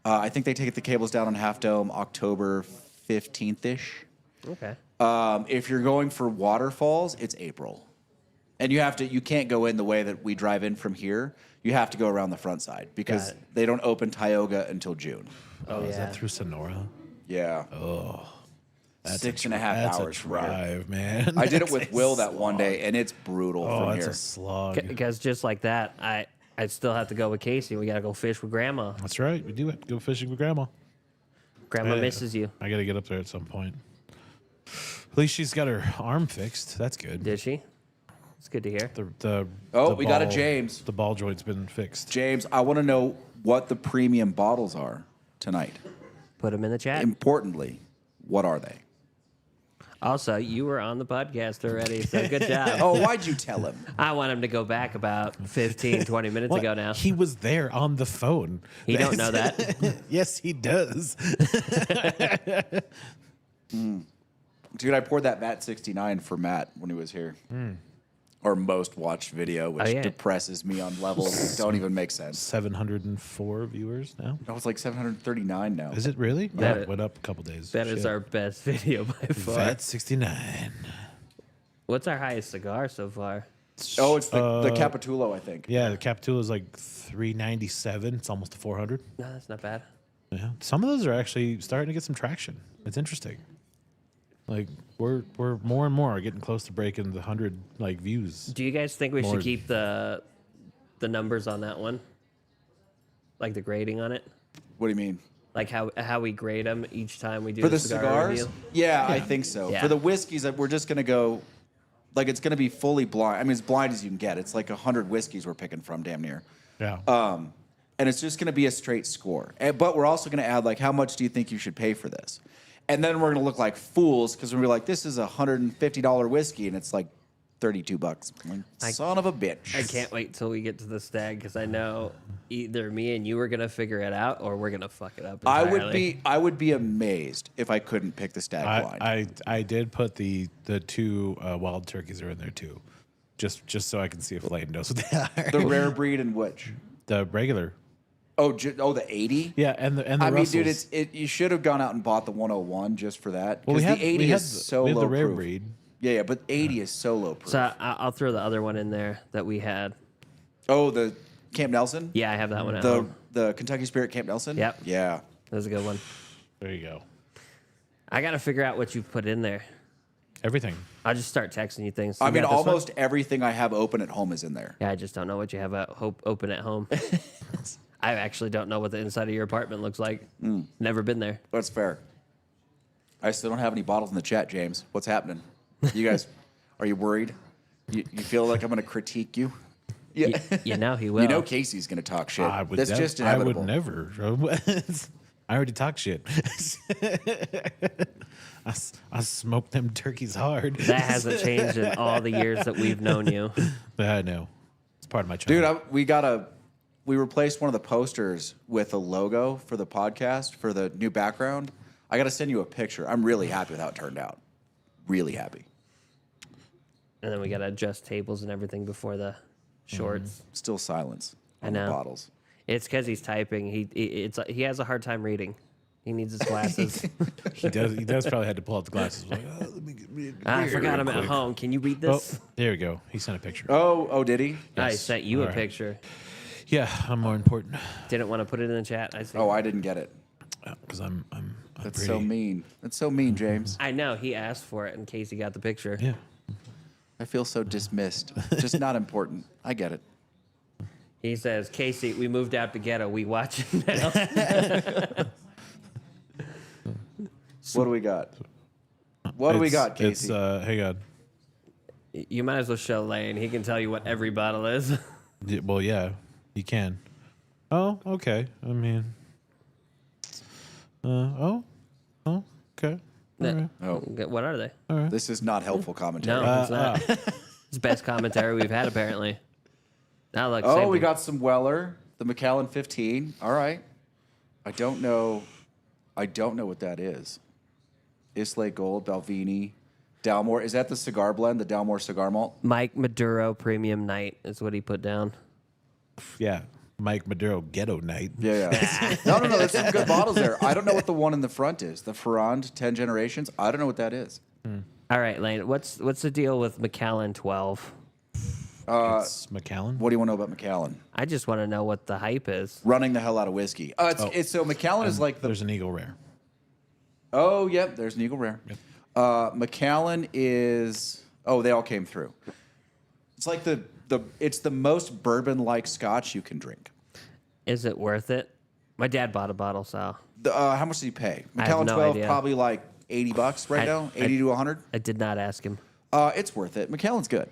I think they take the cables down on Half Dome October 15th-ish. Okay. If you're going for waterfalls, it's April. And you can't go in the way that we drive in from here. You have to go around the front side because Got it. they don't open Tioga until June. Oh, is yeah. that through Sonora? Yeah. That's 6.5 that's hours a from here. drive, man. I did it That's with a Will that slog. one day, and it's brutal Oh, from that's here. a slog. Because just like that, I still have to go with Casey. We got to go fish with Grandma. That's right. We do have to go fishing with Grandma. Grandma Yeah. misses you. I got to get up there at some point. At least she's got her arm fixed. That's good. Did she? It's good to hear. We got a James. The ball joint's been fixed. James, I want to know what the premium bottles are tonight. Put them in the chat. Importantly, what are they? Also, you were on the podcast already, so good job. Oh, why'd you tell him? I want him to go back about 15, 20 minutes What? ago now. He was there on the phone. He don't know that. Yes, he does. Dude, I poured that Matt 69 for Matt when he was here. Our most watched video, which yeah. depresses me on levels that don't even make sense. 704 viewers now. Oh, it's like 739 now. Is it really? That- Yeah, it went up a couple days. That is Shit. our best video by far. Fat 69. What's our highest cigar so far? Oh, it's the Capitulo, I think. Yeah, the Capitula is like 397. It's almost to 400. No, that's not bad. Yeah, some of those are actually starting to get some traction. It's interesting. Like we're more and more getting close to breaking the 100 like views. Do you guys think we More- should keep the numbers on that one? Like the grading on it? What do you mean? Like how we grade them each time we do For a the cigar cigars? review? Yeah, I think so. Yeah. For the whiskeys, we're just going to go, like, it's going to be fully blind. I mean, as blind as you can get. It's like 100 whiskeys we're picking from, damn near. Yeah. And it's just going to be a straight score. But we're also going to add, like, how much do you think you should pay for this? And then we're going to look like fools because we're like, this is a $150 whiskey, and it's like $32. I'm like, son of a bitch. I can't wait till we get to the stag because I know either me and you are gonna figure it out or we're gonna fuck it up entirely. I would be amazed if I couldn't pick the stag blind. I did put the two wild turkeys are in there too, just so I can see if Lane knows what they are. The rare breed and which? The regular. Oh, the 80? Yeah, and the I mean, dude, Russells. you should have gone out and bought the 101 just for that. Well, Because the 80 is so we had low the rare proof. breed. Yeah, but 80 is so low proof. So I'll throw the other one in there that we had. Oh, the Camp Nelson. Yeah, I have that one at home. The Kentucky Spirit Camp Nelson. Yep. Yeah. That was a good one. There you go. I got to figure out what you put in there. Everything. I'll just start texting you things. I You mean, got this one? almost everything I have open at home is in there. Yeah, I just don't know what you have open at home. I actually don't know what the inside of your apartment looks like. Never been there. That's fair. I still don't have any bottles in the chat, James. What's happening? You guys, are you worried? You feel like I'm going to critique you? Yeah. You know he will. You know Casey's going to talk shit. That's just I inevitable. would never. I already talked shit. I smoked them turkeys hard. That hasn't changed in all the years that we've known you. I know. It's part of my childhood. Dude, we replaced one of the posters with a logo for the podcast for the new background. I got to send you a picture. I'm really happy with how it turned out. Really happy. And then we got to adjust tables and everything before the shorts. Still silence I on the know. bottles. It's because he's typing. He has a hard time reading. He needs his glasses. He does probably had to pull out the glasses. Like, let me get I forgot him at quick. home. Can you read Oh, this? there we go. He sent a picture. Oh, did he? I yes. sent you All a right. picture. Yeah, I'm more important. Didn't want to put it in the chat. I see. Oh, I didn't get it. Because I'm That's pretty. so mean. That's so mean, James. I know he asked for it in case he got the picture. Yeah. I feel so dismissed. Just not important. I get it. He says, Casey, we moved out to ghetto. We watch it now. What do we got? What do we got, Casey? It's hang on. You might as well show Lane. He can tell you what every bottle is. Well, yeah, you can. Oh, okay. I mean, okay. All right. Oh, What are they? this is not helpful commentary. No, it's not. It's the best commentary we've had, apparently. Now, look. Oh, same we thing. got some Weller, the Macallan 15. All right. I don't know what that is. Islay Gold, Balvenie, Dalmore. Is that the cigar blend, the Dalmore cigar malt? Mike Maduro Premium Night is what he put down. Yeah, Mike Maduro Ghetto Night. Yeah. no. There's some good bottles there. I don't know what the one in the front is. The Ferrand 10 Generations. I don't know what that is. All right, Lane. What's the deal with Macallan 12? It's McAllen. What do you want to know about Macallan? I just want to know what the hype is. Running the hell out of whiskey. It's so Macallan is like the. There's an Eagle Rare. Oh, yep. There's an Eagle Rare. Macallan is. Oh, they all came through. It's like it's the most bourbon-like Scotch you can drink. Is it worth it? My dad bought a bottle, so How much did he pay? I have Macallan no 12, idea. probably like $80 right now, 80 to 100. I did not ask him. It's worth it. Macallan's good.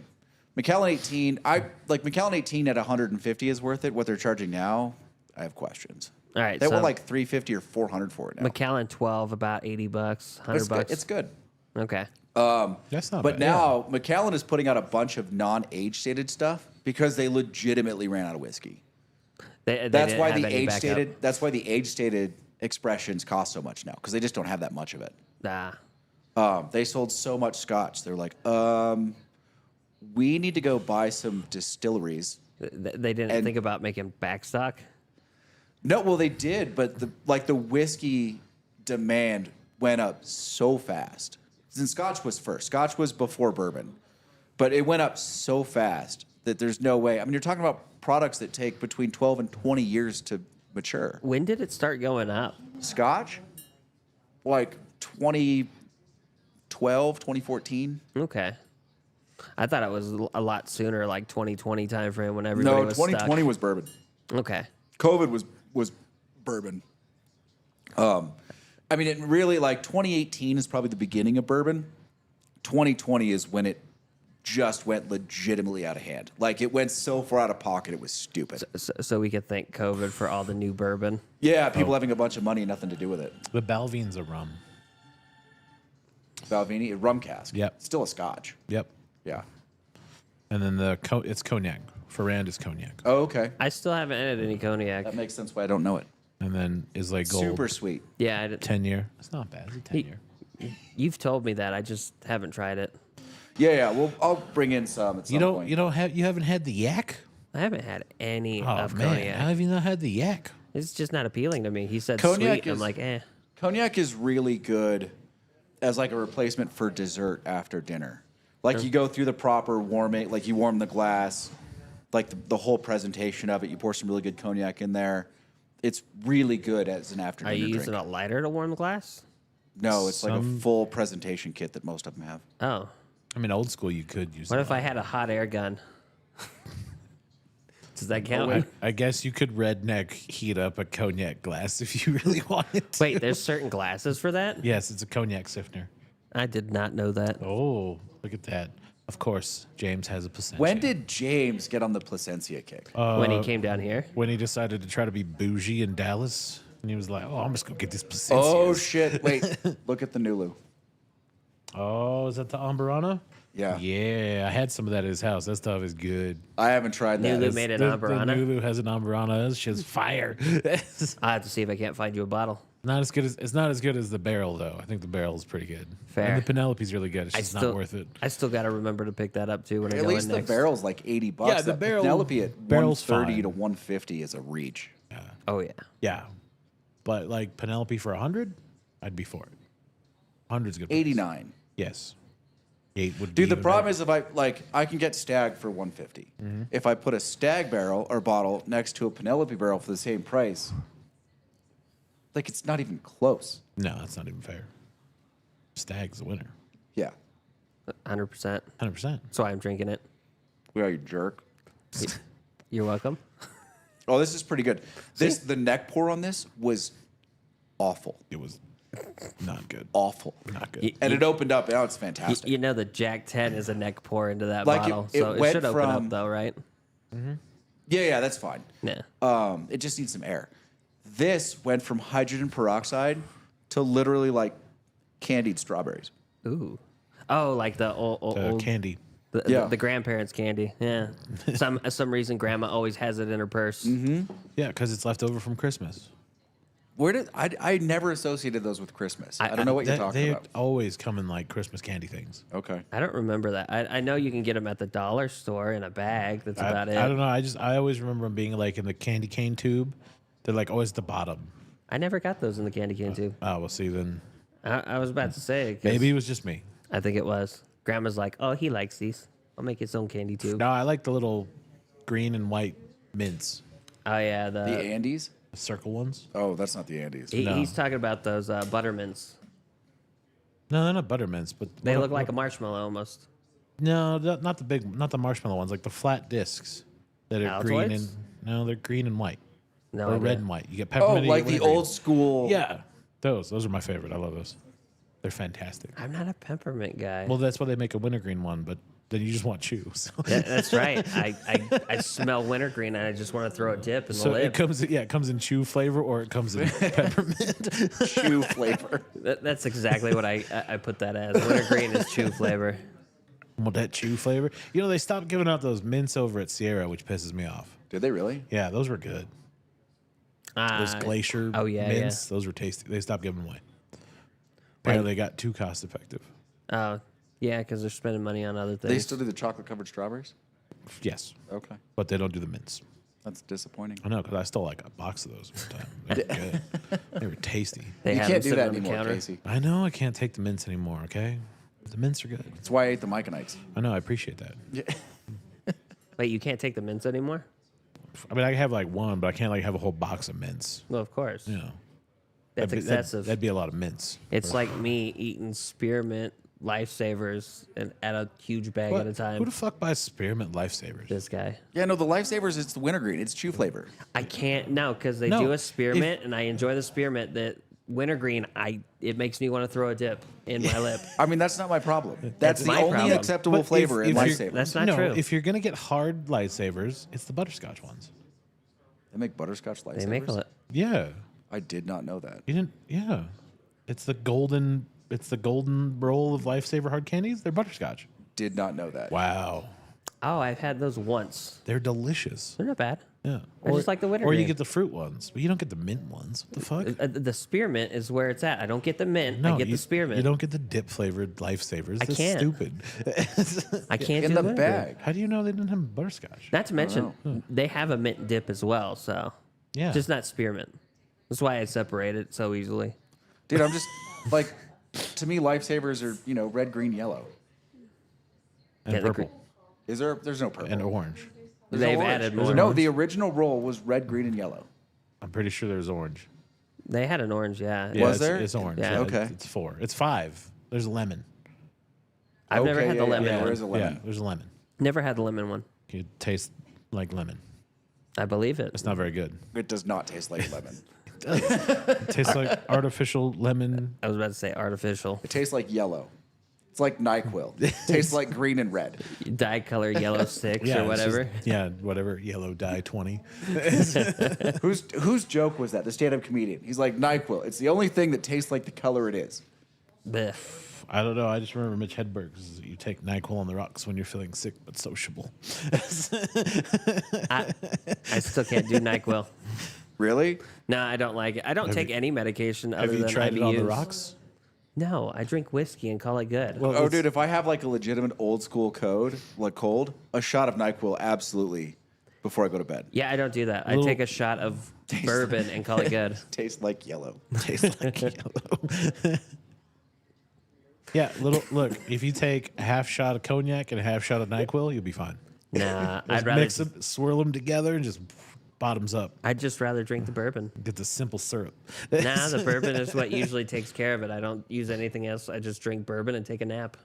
Macallan 18, Macallan 18 at 150 is worth it. What they're charging now, I have questions. All right, They so want like 350 or 400 for it now. Macallan 12, about $80, $100. It's good. It's good. Okay. That's not But bad. now Macallan is putting out a bunch of non-age stated stuff because they legitimately ran out of whiskey. They That's didn't why have the any age backup. stated. That's why the age stated expressions cost so much now because they just don't have that much of it. Nah. They sold so much Scotch. They're like, we need to go buy some distilleries. They didn't And- think about making backstock. No, well they did, but the whiskey demand went up so fast. And Scotch was first. Scotch was before bourbon, but it went up so fast that there's no way. I mean, you're talking about products that take between 12 and 20 years to mature. When did it start going up? Scotch, like 2012, 2014. Okay. I thought it was a lot sooner, like 2020 timeframe when everybody No, was 2020 stuck. was bourbon. Okay. COVID was bourbon. I mean, it really, like 2018 is probably the beginning of bourbon. 2020 is when it just went legitimately out of hand. Like it went so far out of pocket, it was stupid. So we could thank COVID for all the new bourbon. Yeah, people having a bunch of money and nothing to do with it. The Balvine's a rum. Balvenie, a rum cask. Yep. Still a Scotch. Yep. Yeah. And then it's cognac. Ferrand is cognac. Oh, okay. I still haven't had any cognac. That makes sense why I don't know it. And then Islay Gold. Super sweet. Yeah, I didn't, 10 year. It's not bad. It's a 10 year. you've told me that. I just haven't tried it. Yeah. Well, I'll bring in some at some point. You haven't had the yak? I haven't had any Oh of man, cognac. how have you not had the yak? It's just not appealing to me. He said Cognac sweet. I'm is- like, eh. Cognac is really good as like a replacement for dessert after dinner. Like you go through the proper warming, like you warm the glass, like the whole presentation of it. You pour some really good cognac in there. It's really good as an after Are dinner you drink. using a lighter to warm the glass? No, it's like a Some- full presentation kit that most of them have. Oh. I mean, old school, you could use. What a if I lighter. had a hot air gun? Does that count? I guess you could redneck heat up a cognac glass if you really wanted to. Wait, there's certain glasses for that? Yes, it's a cognac sifter. I did not know that. Oh, look at that. Of course, James has a Placentia. When did James get on the Placencia kick? When he came down here? When he decided to try to be bougie in Dallas, and he was like, "Oh, I'm just gonna get this Placencia." Oh shit! Wait, look at the Nulu. Oh, is that the Ambarana? Yeah. Yeah, I had some of that at his house. That stuff is good. I haven't tried that. Nulu made an The Ambarana. Nulu has an Ambarana. That shit's fire. It's I have to see if I can't find you a bottle. not as good as it's not as good as the barrel though. I think the barrel is pretty good. Fair. And the Penelope's really good. It's I just still, not worth it. I still got to remember to pick that up too when I At go least in the next. barrel's like $80. Yeah, the That barrel- Penelope at barrel's 130 fine. to 150 is a reach. Oh yeah. Yeah, but like Penelope for 100, I'd be for it. 100's good. price. 89. Yes. 8 would be Dude, the even problem better. is if I can get Stag for 150. If I put a Stag barrel or bottle next to a Penelope barrel for the same price, like it's not even close. No, that's not even fair. Stag's the winner. Yeah. 100%. 100%. That's why I'm drinking it. We are you jerk. You're welcome. Oh, this is pretty good. The neck pour on this was awful. It was not good. Awful. Not good. Y- And it opened up. Now it's You, fantastic. you know the Jack 10 is a neck pour into that Like, bottle, it so it went should open from- up though, right? Yeah, that's fine. Yeah. It just needs some air. This went from hydrogen peroxide to literally like candied strawberries. Ooh. Oh, like the old Candy. Yeah. the grandparents' candy. Yeah. some reason grandma always has it in her purse. Mm-hmm. Yeah, because it's left over from Christmas. Where did I never associated those with Christmas. I don't know what you're talking They about. always come in like Christmas candy things. Okay. I don't remember that. I know you can get them at the dollar store in a bag. That's about it. I don't know. I always remember them being like in the candy cane tube. They're like always at the bottom. I never got those in the candy cane tube. Oh, well, see then. I was about to say 'cause Maybe it was just me. I think it was. Grandma's like, oh, he likes these. I'll make his own candy tube. No, I like the little green and white mints, Oh yeah, The the Andes? the circle ones. Oh, that's not the Andes. he, No. he's talking about those buttermints. No, they're not butter mints, but They what- look like a marshmallow almost. No, not the big, not the marshmallow ones, like the flat discs that are green and Altoids? no, they're green and white No or idea. red and white. You get Oh, peppermint. you like get the wintergreen. old school. Yeah, those are my favorite. I love those. They're fantastic. I'm not a peppermint guy. Well, that's why they make a wintergreen one, but then you just want chew. So, That's right. I smell wintergreen and I just want to throw a dip in the so lip. it comes in chew flavor or it comes in peppermint. Chew flavor. That's exactly what I put that as. Wintergreen is chew flavor. Want that chew flavor? You know, they stopped giving out those mints over at Sierra, which pisses me off. Did they really? Yeah, those were good. Those glacier oh, yeah, mints, those were tasty. They stopped giving them away. Apparently, they got too cost effective. Oh, yeah, because they're spending money on other things. They still do the chocolate covered strawberries? Yes, Okay. but they don't do the mints. That's disappointing. I know because I stole like a box of those one time. They were good. They were tasty. They You have can't them do that sitting on the anymore, counter. Casey. I know I can't take the mints anymore. Okay, the mints are good. That's why I ate the Myconites. I know I appreciate that. Wait, you can't take the mints anymore? I mean, I have like one, but I can't like have a whole box of mints. Well, of course. You know, That's excessive. That'd be a lot of mints. It's like me eating spearmint lifesavers and at a huge bag What? at a time. Who the fuck buys spearmint lifesavers? This guy. Yeah, no, the Lifesavers, it's the wintergreen. It's chew flavor. I can't no because they No, do a if- spearmint and I enjoy the spearmint. That wintergreen, it makes me want to throw a dip in my lip. I mean, that's not my problem. That's the my only problem. acceptable But flavor in if you're- Lifesavers. That's not no, true. if you're gonna get hard lifesavers, it's the butterscotch ones. They make butterscotch Lifesavers? They make a Yeah, I did not know that. you didn't. Yeah, it's the golden. It's the golden roll of lifesaver hard candies. They're butterscotch. Did not know that. Wow, Oh, I've had those once. they're delicious. They're not bad. Yeah, I just like the Or you wintergreen. get the fruit ones, but you don't get the mint ones. What the fuck? The spearmint is where it's at. I don't get the mint. No, I get you, the spearmint. You don't get the dip flavored lifesavers. That's can't. stupid. I can't In do the wintergreen. bag. How do you know they didn't have butterscotch? Not to mention, they have a mint dip as well. So Yeah, just not spearmint. That's why I separate it so easily. Dude, I'm just like, to me, Lifesavers are, red, green, yellow. and Yeah, the purple There's no purple. and orange. There's They've orange. added more. No, the original roll was red, green, and yellow. I'm pretty sure there's orange. They had an orange, yeah. Yeah, Was it's, there? It's orange. Yeah. Yeah, Okay. It's 4. It's 5. There's a lemon. I've never Okay, had the yeah, lemon yeah, one. there is a lemon. Yeah, there's a lemon. Never had the lemon one. It tastes like lemon. I believe it. It's not very good. It does not taste like lemon. It tastes like artificial lemon. I was about to say artificial. It tastes like yellow. It's like NyQuil. It tastes like green and red. Dye color yellow sticks Yeah, or it's just- whatever. whatever. Yellow dye 20. Whose joke was that? The stand-up comedian. He's like, NyQuil. It's the only thing that tastes like the color it is. Blech. I don't know. I just remember Mitch Hedberg. You take NyQuil on the rocks when you're feeling sick but sociable. I still can't do NyQuil. Really? No, I don't like it. I don't take any medication other Have you than tried it on the IBUs. rocks? No, I drink whiskey and call it good. Well, Oh, dude, if I have like a legitimate old school code, like cold, a shot of NyQuil absolutely before I go to bed. Yeah, I don't do that. I Little- take a shot of bourbon and call it good. Tastes like yellow. tastes like yellow. Yeah, look. If you take a half shot of cognac and a half shot of NyQuil, you'll be fine. Nah, Just I'd rather. mix them, swirl them together, and just bottoms up. I'd just rather drink the bourbon. Get the simple syrup. Nah, the bourbon is what usually takes care of it. I don't use anything else. I just drink bourbon and take a nap.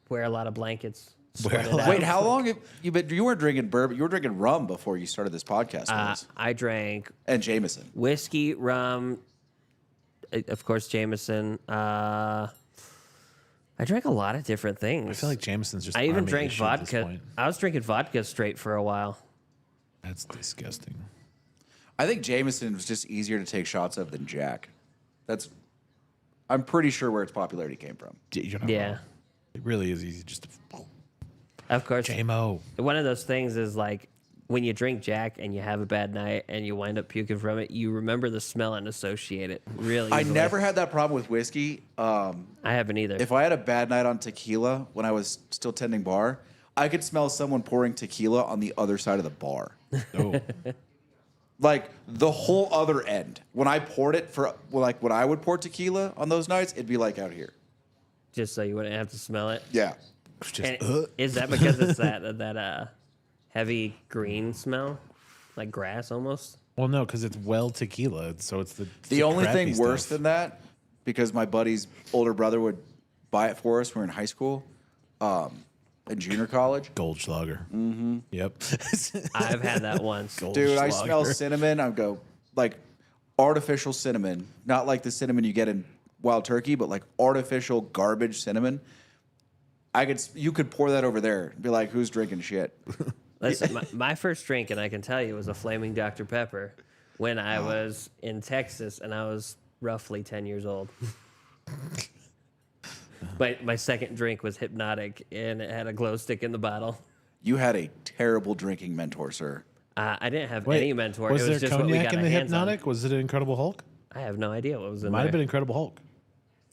Wear a lot of blankets. Sweat it out. Wait, how long have you been? You weren't drinking bourbon. You were drinking rum before you started this podcast with us. I drank And Jameson. whiskey, rum, of course, Jameson. I drank a lot of different things. I feel like Jameson's just. I even army drank issue at this vodka. point. I was drinking vodka straight for a while. That's disgusting. I think Jameson was just easier to take shots of than Jack. I'm pretty sure where its popularity came from. You're not Yeah. wrong. It really is easy just to. Of course, JMO. one of those things is like when you drink Jack and you have a bad night and you wind up puking from it, you remember the smell and associate it really I easily. never had that problem with whiskey. I haven't either. If I had a bad night on tequila when I was still tending bar, I could smell someone pouring tequila on the other side of the bar. Oh, Like the whole other end. When I poured it when I would pour tequila on those nights, it'd be like out here. Just so you wouldn't have to smell it. Yeah. it's just. And is that because it's that heavy green smell, like grass almost? Well, no, because it's well tequila, so it's the. The only crappy thing worse stuff. than that, because my buddy's older brother would buy it for us when we were in high school, in junior college. Goldschlager. Mm-hmm. Yep. I've had that once. Dude, I Goldschlager. smell cinnamon. I go like artificial cinnamon, not like the cinnamon you get in wild turkey, but like artificial garbage cinnamon. You could pour that over there and be like, who's drinking shit? Listen, my first drink, and I can tell you, was a flaming Dr. Pepper when I was in Texas, and I was roughly 10 years old. My second drink was Hypnotic, and it had a glow stick in the bottle. You had a terrible drinking mentor, sir. I didn't have Wait, any mentor. Was it there was just what we cognac got in our the hands on. Hypnotic? Was it Incredible Hulk? I have no idea what was in Might there. have been Incredible Hulk.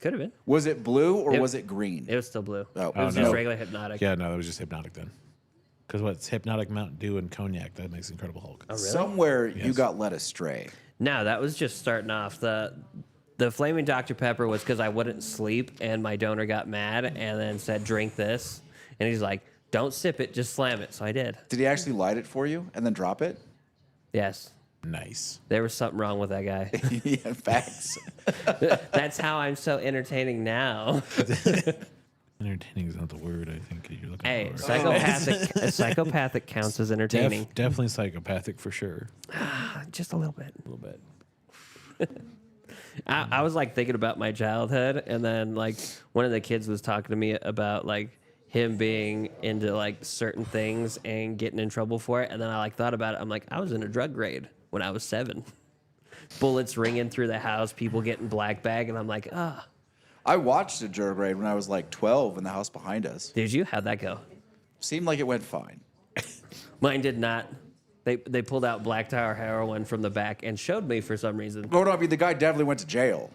Could have been. Was it blue or It- was it green? It was still blue. Oh, it was no. just regular Hypnotic. Yeah, no, it was just Hypnotic then. Because what's Hypnotic, Mountain Dew, and cognac? That makes Incredible Hulk. Oh, really? Somewhere you Yes. got led astray. No, that was just starting off. The flaming Dr. Pepper was because I wouldn't sleep, and my donor got mad and then said, "Drink this," and he's like, "Don't sip it, just slam it." So I did. Did he actually light it for you and then drop it? Yes, Nice. there was something wrong with that guy. Yeah, facts. That's how I'm so entertaining now. Entertaining is not the word I think you're looking Hey, for. psychopathic counts as entertaining. Definitely psychopathic for sure. Just a little bit. A little bit. I was like thinking about my childhood, and then like one of the kids was talking to me about like him being into like certain things and getting in trouble for it, and then I like thought about it. I'm like, I was in a drug raid when I was 7. Bullets ringing through the house, people getting black bag, and I'm like, ah. I watched a drug raid when I was like 12 in the house behind us. Did you? How'd that go? Seemed like it went fine. Mine did not. They pulled out black tar heroin from the back and showed me for some reason. Oh, no, I mean, the guy definitely went to jail.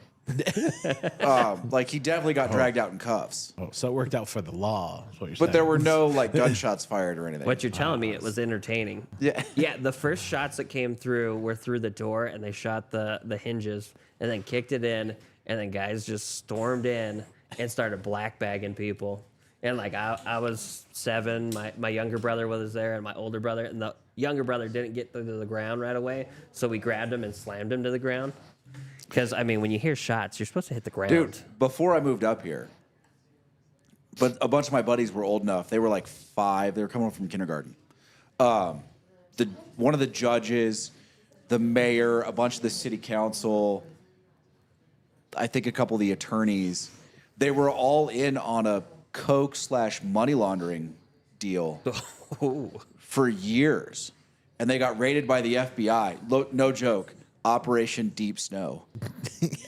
Like, he definitely got dragged out in cuffs. Oh, so it worked out for the law. Is what you're But saying. there were no, like, gunshots fired or anything. What you're telling me, it was entertaining. Yeah. Yeah, the first shots that came through were through the door, and they shot the hinges and then kicked it in, and then guys just stormed in and started black bagging people. And like I was 7, my younger brother was there, and my older brother, and the younger brother didn't get to the ground right away, so we grabbed him and slammed him to the ground. Because I mean, when you hear shots, you're supposed to hit the ground. Dude, before I moved up here, but a bunch of my buddies were old enough. They were like 5. They were coming home from kindergarten. One of the judges, the mayor, a bunch of the city council, I think a couple of the attorneys, they were all in on a coke/money laundering deal for years, and they got raided by the FBI. Look, no joke. Operation Deep Snow.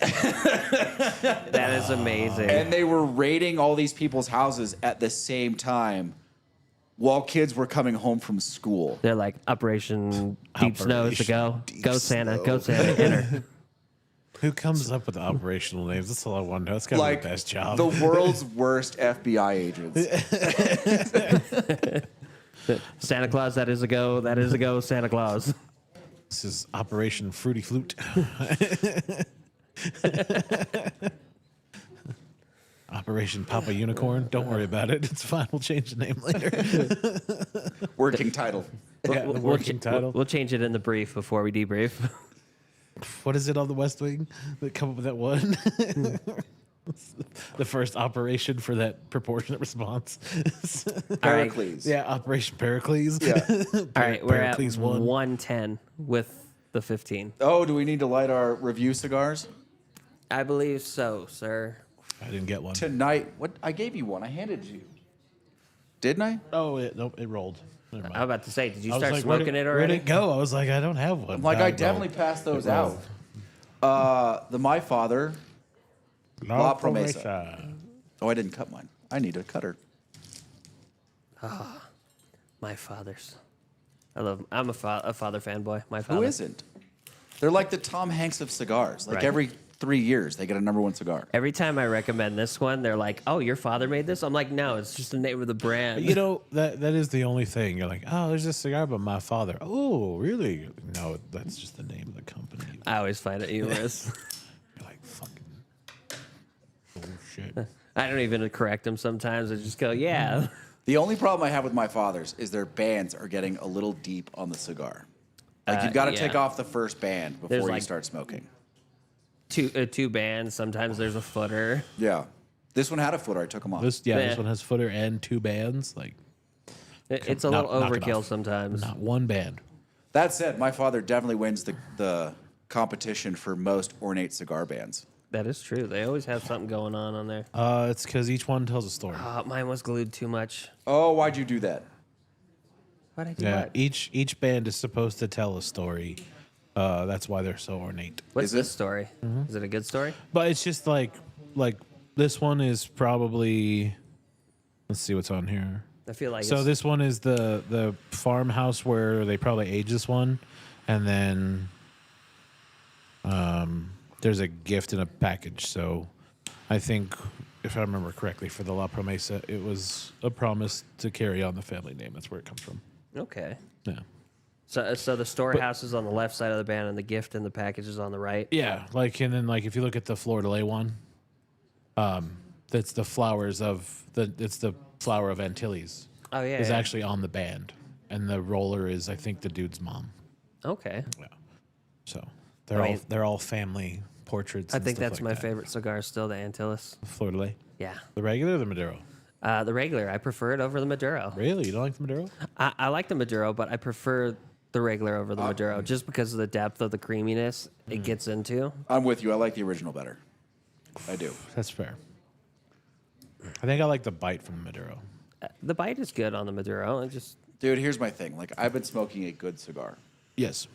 That is amazing. And they were raiding all these people's houses at the same time while kids were coming home from school. They're like Operation Deep Snow to go. Deep Go Santa, Snow. go Santa, enter. Who comes up with the operational names? That's all I want to know. That's got to Like be the best job. the world's worst FBI agents. Santa Claus, that is a go. That is a go, Santa Claus. This is Operation Fruity Flute. Operation Papa Unicorn. Don't worry about it. It's fine. We'll change the name later. Working title. Yeah, the working title. We'll change it in the brief before we debrief. What is it on the West Wing that come up with that one? The first operation for that proportionate response. Pericles. Yeah, Operation Pericles. Yeah. All right, we're at Pericles 1. 110 with the 15. Oh, do we need to light our review cigars? I believe so, sir. I didn't get one. Tonight, what? I gave you one. I handed you. Didn't I? Oh, nope, it rolled. Never mind. I'm about to say, did you I was start like, smoking it Where'd already? it go? I was like, I don't have one. I'm like, No, I it definitely rolled. passed those It out. The My Father. La Promesa. Oh, I didn't cut mine. I need a cutter. My father's. I'm a father fanboy. My father. Who isn't? They're like the Tom Hanks of cigars. Like Right. every 3 years, they get a #1 cigar. Every time I recommend this one, they're like, "Oh, your father made this." I'm like, "No, it's just the name of the brand." You know, that is the only thing. You're like, oh, there's this cigar by my father. Oh, really? No, that's just the name of the company. I always find it humorous. You're like, fucking bullshit. I don't even correct them sometimes. I just go, "Yeah." The only problem I have with My Father's is their bands are getting a little deep on the cigar. Like you've got to yeah. take off the first band before you like- start smoking. Two bands. Sometimes there's a footer. Yeah. This one had a footer. I took them off. This Yeah. one has footer and 2 bands. Like, It's a Knock- little knock it overkill off. sometimes. not one band. That said, My Father definitely wins the competition for most ornate cigar bands. That is true. They always have something going on there. It's because each one tells a story. Mine was glued too much. Oh, why'd you do that? Why'd I do Yeah, that? each band is supposed to tell a story. That's why they're so ornate. What's Is this it? story? Is it a good story? But it's just like this one is probably. Let's see what's on here. I feel like So it's, this one is the farmhouse where they probably aged this one, and then there's a gift in a package. So I think, if I remember correctly, for the La Promesa, it was a promise to carry on the family name. That's where it comes from. okay. Yeah. So the storehouse is on the left side of the band, and the gift in the package is on the right. Yeah, and then if you look at the Fleur de Lis one, that's the flowers of it's the flower of Antilles. Oh yeah. Is yeah. actually on the band, and the roller is I think the dude's mom. Okay. Yeah. So they're I mean- they're all family portraits. I and think stuff that's like my that. favorite cigar still, the Antilles. Fleur de Lis. Yeah. The regular or the Maduro? The regular, I prefer it over the Maduro. Really? You don't like the Maduro? I like the Maduro, but I prefer the regular over the Maduro just because of the depth of the creaminess it gets into. I'm with you. I like the original better. I do. That's fair. I think I like the bite from the Maduro. The bite is good on the Maduro. It just Dude, here's my thing. Like, I've been smoking a good cigar, Yes,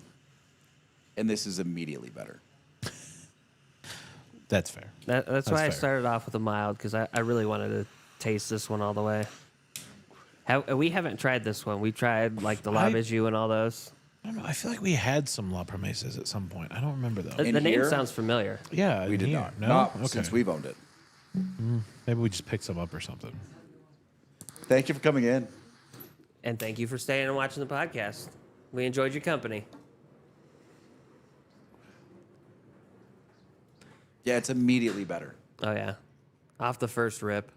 and this is immediately better. that's fair. that's why I fair. started off with a mild because I really wanted to taste this one all the way. We haven't tried this one. We tried like the La I- Bijou and all those. I don't know. I feel like we had some La Promesas at some point. I don't remember though. In The name here? sounds familiar. Yeah, We in did here. not. No? Not Okay. since we've owned it. Maybe we just picked some up or something. Thank you for coming in. And thank you for staying and watching the podcast. We enjoyed your company. Yeah, it's immediately better. Oh yeah, off the first rip.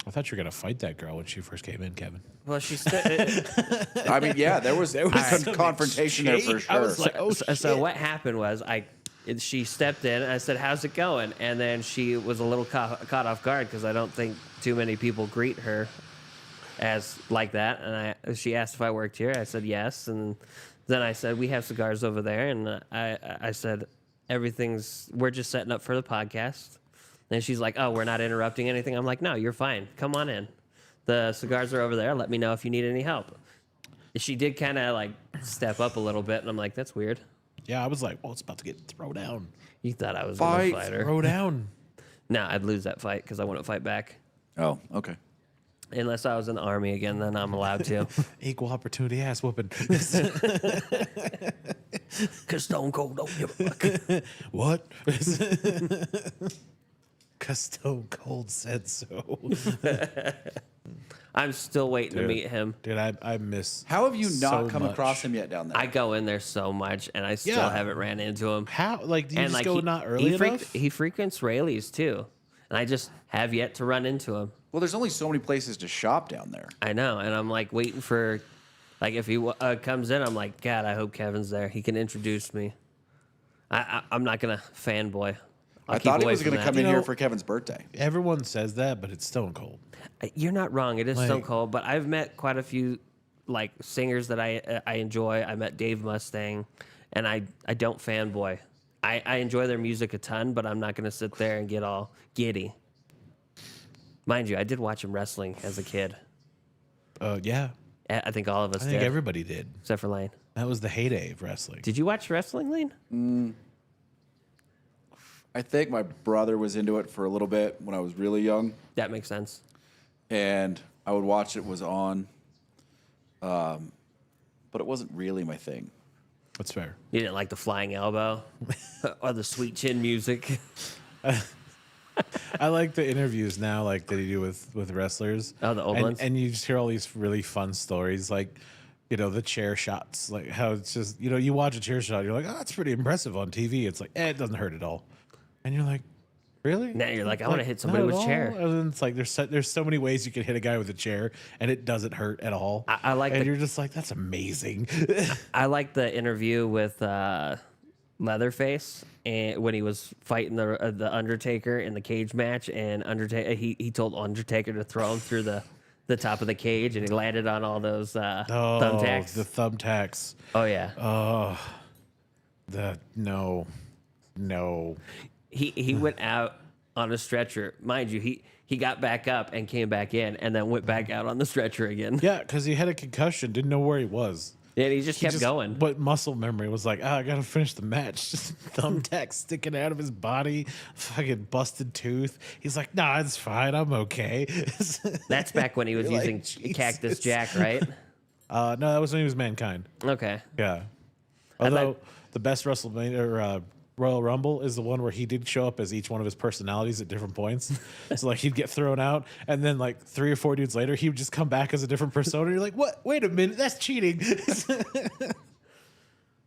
I thought you were gonna fight that girl when she first came in, Kevin. Well, she I mean, yeah, there was some confrontation there for sure. I was like, oh, so what happened was she stepped in and I said, how's it going? And then she was a little caught off guard because I don't think too many people greet her as like that. And she asked if I worked here. I said yes. And then I said, we have cigars over there. And I said, we're just setting up for the podcast. And she's like, oh, we're not interrupting anything. I'm like, no, you're fine. Come on in. The cigars are over there. Let me know if you need any help. She did kind of like step up a little bit. And I'm like, that's weird. Yeah, I was like, well, it's about to get thrown down. You thought I was going to fight her. Throw down. No, I'd lose that fight because I wouldn't fight back. Oh, okay. Unless I was in the army again, then I'm allowed to. Equal opportunity ass whooping. Because Stone Cold don't give a fuck. What? Because Stone Cold said so. I'm still waiting to meet him. Dude, I miss. How have you not so come much. across him yet down there? I go in there so much, and I still Yeah. haven't ran into him. How? Like, do you And just go not early he enough? He frequents Rayleigh's too, and I just have yet to run into him. Well, there's only so many places to shop down there. I know, and I'm like waiting for, like if he comes in, I'm like, God, I hope Kevin's there. He can introduce me. I'm not gonna fanboy. I thought he was going to come in You here know- for Kevin's birthday. Everyone says that, but it's Stone Cold. You're not wrong. It is Stone Like- Cold, but I've met quite a few like singers that I enjoy. I met Dave Mustang, and I don't fanboy. I enjoy their music a ton, but I'm not going to sit there and get all giddy. Mind you, I did watch him wrestling as a kid. Yeah, I think all of us I think did, everybody did. except for Lane. That was the heyday of wrestling. Did you watch wrestling, Lane? I think my brother was into it for a little bit when I was really young, That makes sense. and I would watch it was on, but it wasn't really my thing. That's fair. You didn't like the flying elbow or the sweet chin music. I like the interviews now, like that you do with wrestlers. Oh, the old and, ones? And you just hear all these really fun stories, like, you know, the chair shots, like how it's just, you know, you watch a chair shot, you're like, oh, that's pretty impressive on TV. It's like, it doesn't hurt at all. And you're like, really? Now you're like, I wanna hit somebody not with at a chair. all? And then it's like, there's so many ways you can hit a guy with a chair, and it doesn't hurt at all. I like and the- you're just like, that's amazing. I like the interview with Leatherface and when he was fighting the Undertaker in the cage match, and Undertaker he told Undertaker to throw him through the top of the cage, and he landed on all those thumbtacks. The thumbtacks. Oh yeah, No. he went out on a stretcher, mind you. He got back up and came back in, and then went back out on the stretcher again. Yeah, because he had a concussion, didn't know where he was. And he just kept going. But muscle memory was like, I gotta finish the match. Just thumbtack sticking out of his body, fucking busted tooth. He's like, nah, it's fine. I'm okay. That's back when he was You're like, using Jesus. Cactus Jack, right? No, that was when he was Mankind. Okay. Yeah. Although the best WrestleMania or Royal Rumble is the one where he did show up as each one of his personalities at different points. So like he'd get thrown out, and then like 3 or 4 dudes later, he would just come back as a different persona. You're like, what? Wait a minute, that's cheating.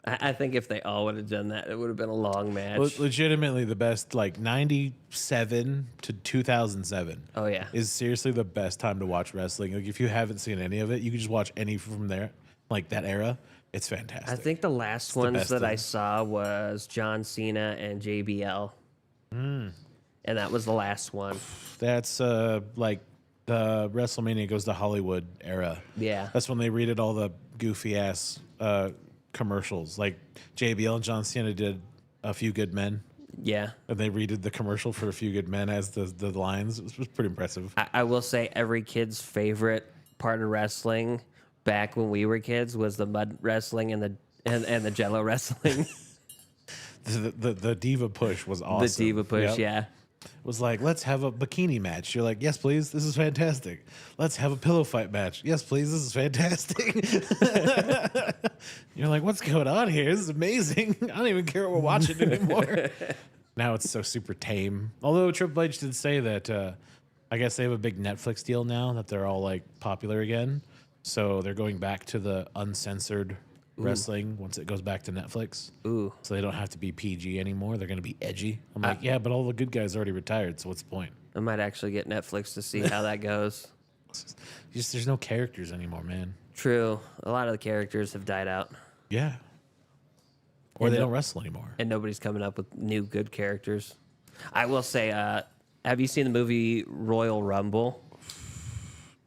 I think if they all would have done that, it would have been a long match. Legitimately the best, like 97 to 2007. Oh, yeah. Is seriously the best time to watch wrestling. Like if you haven't seen any of it, you can just watch any from there, like that era. It's fantastic. I think the last the ones best that I thing. saw was John Cena and JBL. And that was the last one. That's like the WrestleMania goes to Hollywood era. Yeah. That's when they redid all the goofy ass commercials. Like JBL and John Cena did A Few Good Men, Yeah. and they redid the commercial for A Few Good Men as the lines. It was pretty impressive. I will say every kid's favorite part of wrestling back when we were kids was the mud wrestling and the jello wrestling. The diva push was awesome. The diva push, Yep. yeah. It was like, let's have a bikini match. You're like, yes, please. This is fantastic. Let's have a pillow fight match. Yes, please. This is fantastic. You're like, what's going on here? This is amazing. I don't even care what we're watching anymore. Now it's so super tame. Although Triple H did say that, I guess they have a big Netflix deal now that they're all like popular again. So they're going back to the uncensored wrestling once it goes back to Netflix. Ooh. So they don't have to be PG anymore. They're going to be edgy. I'm like, yeah, but all the good guys already retired. So what's the point? I might actually get Netflix to see how that goes. Just there's no characters anymore, man. True. A lot of the characters have died out, Yeah. Or And they the- don't wrestle anymore. and nobody's coming up with new good characters. I will say, have you seen the movie Royal Rumble?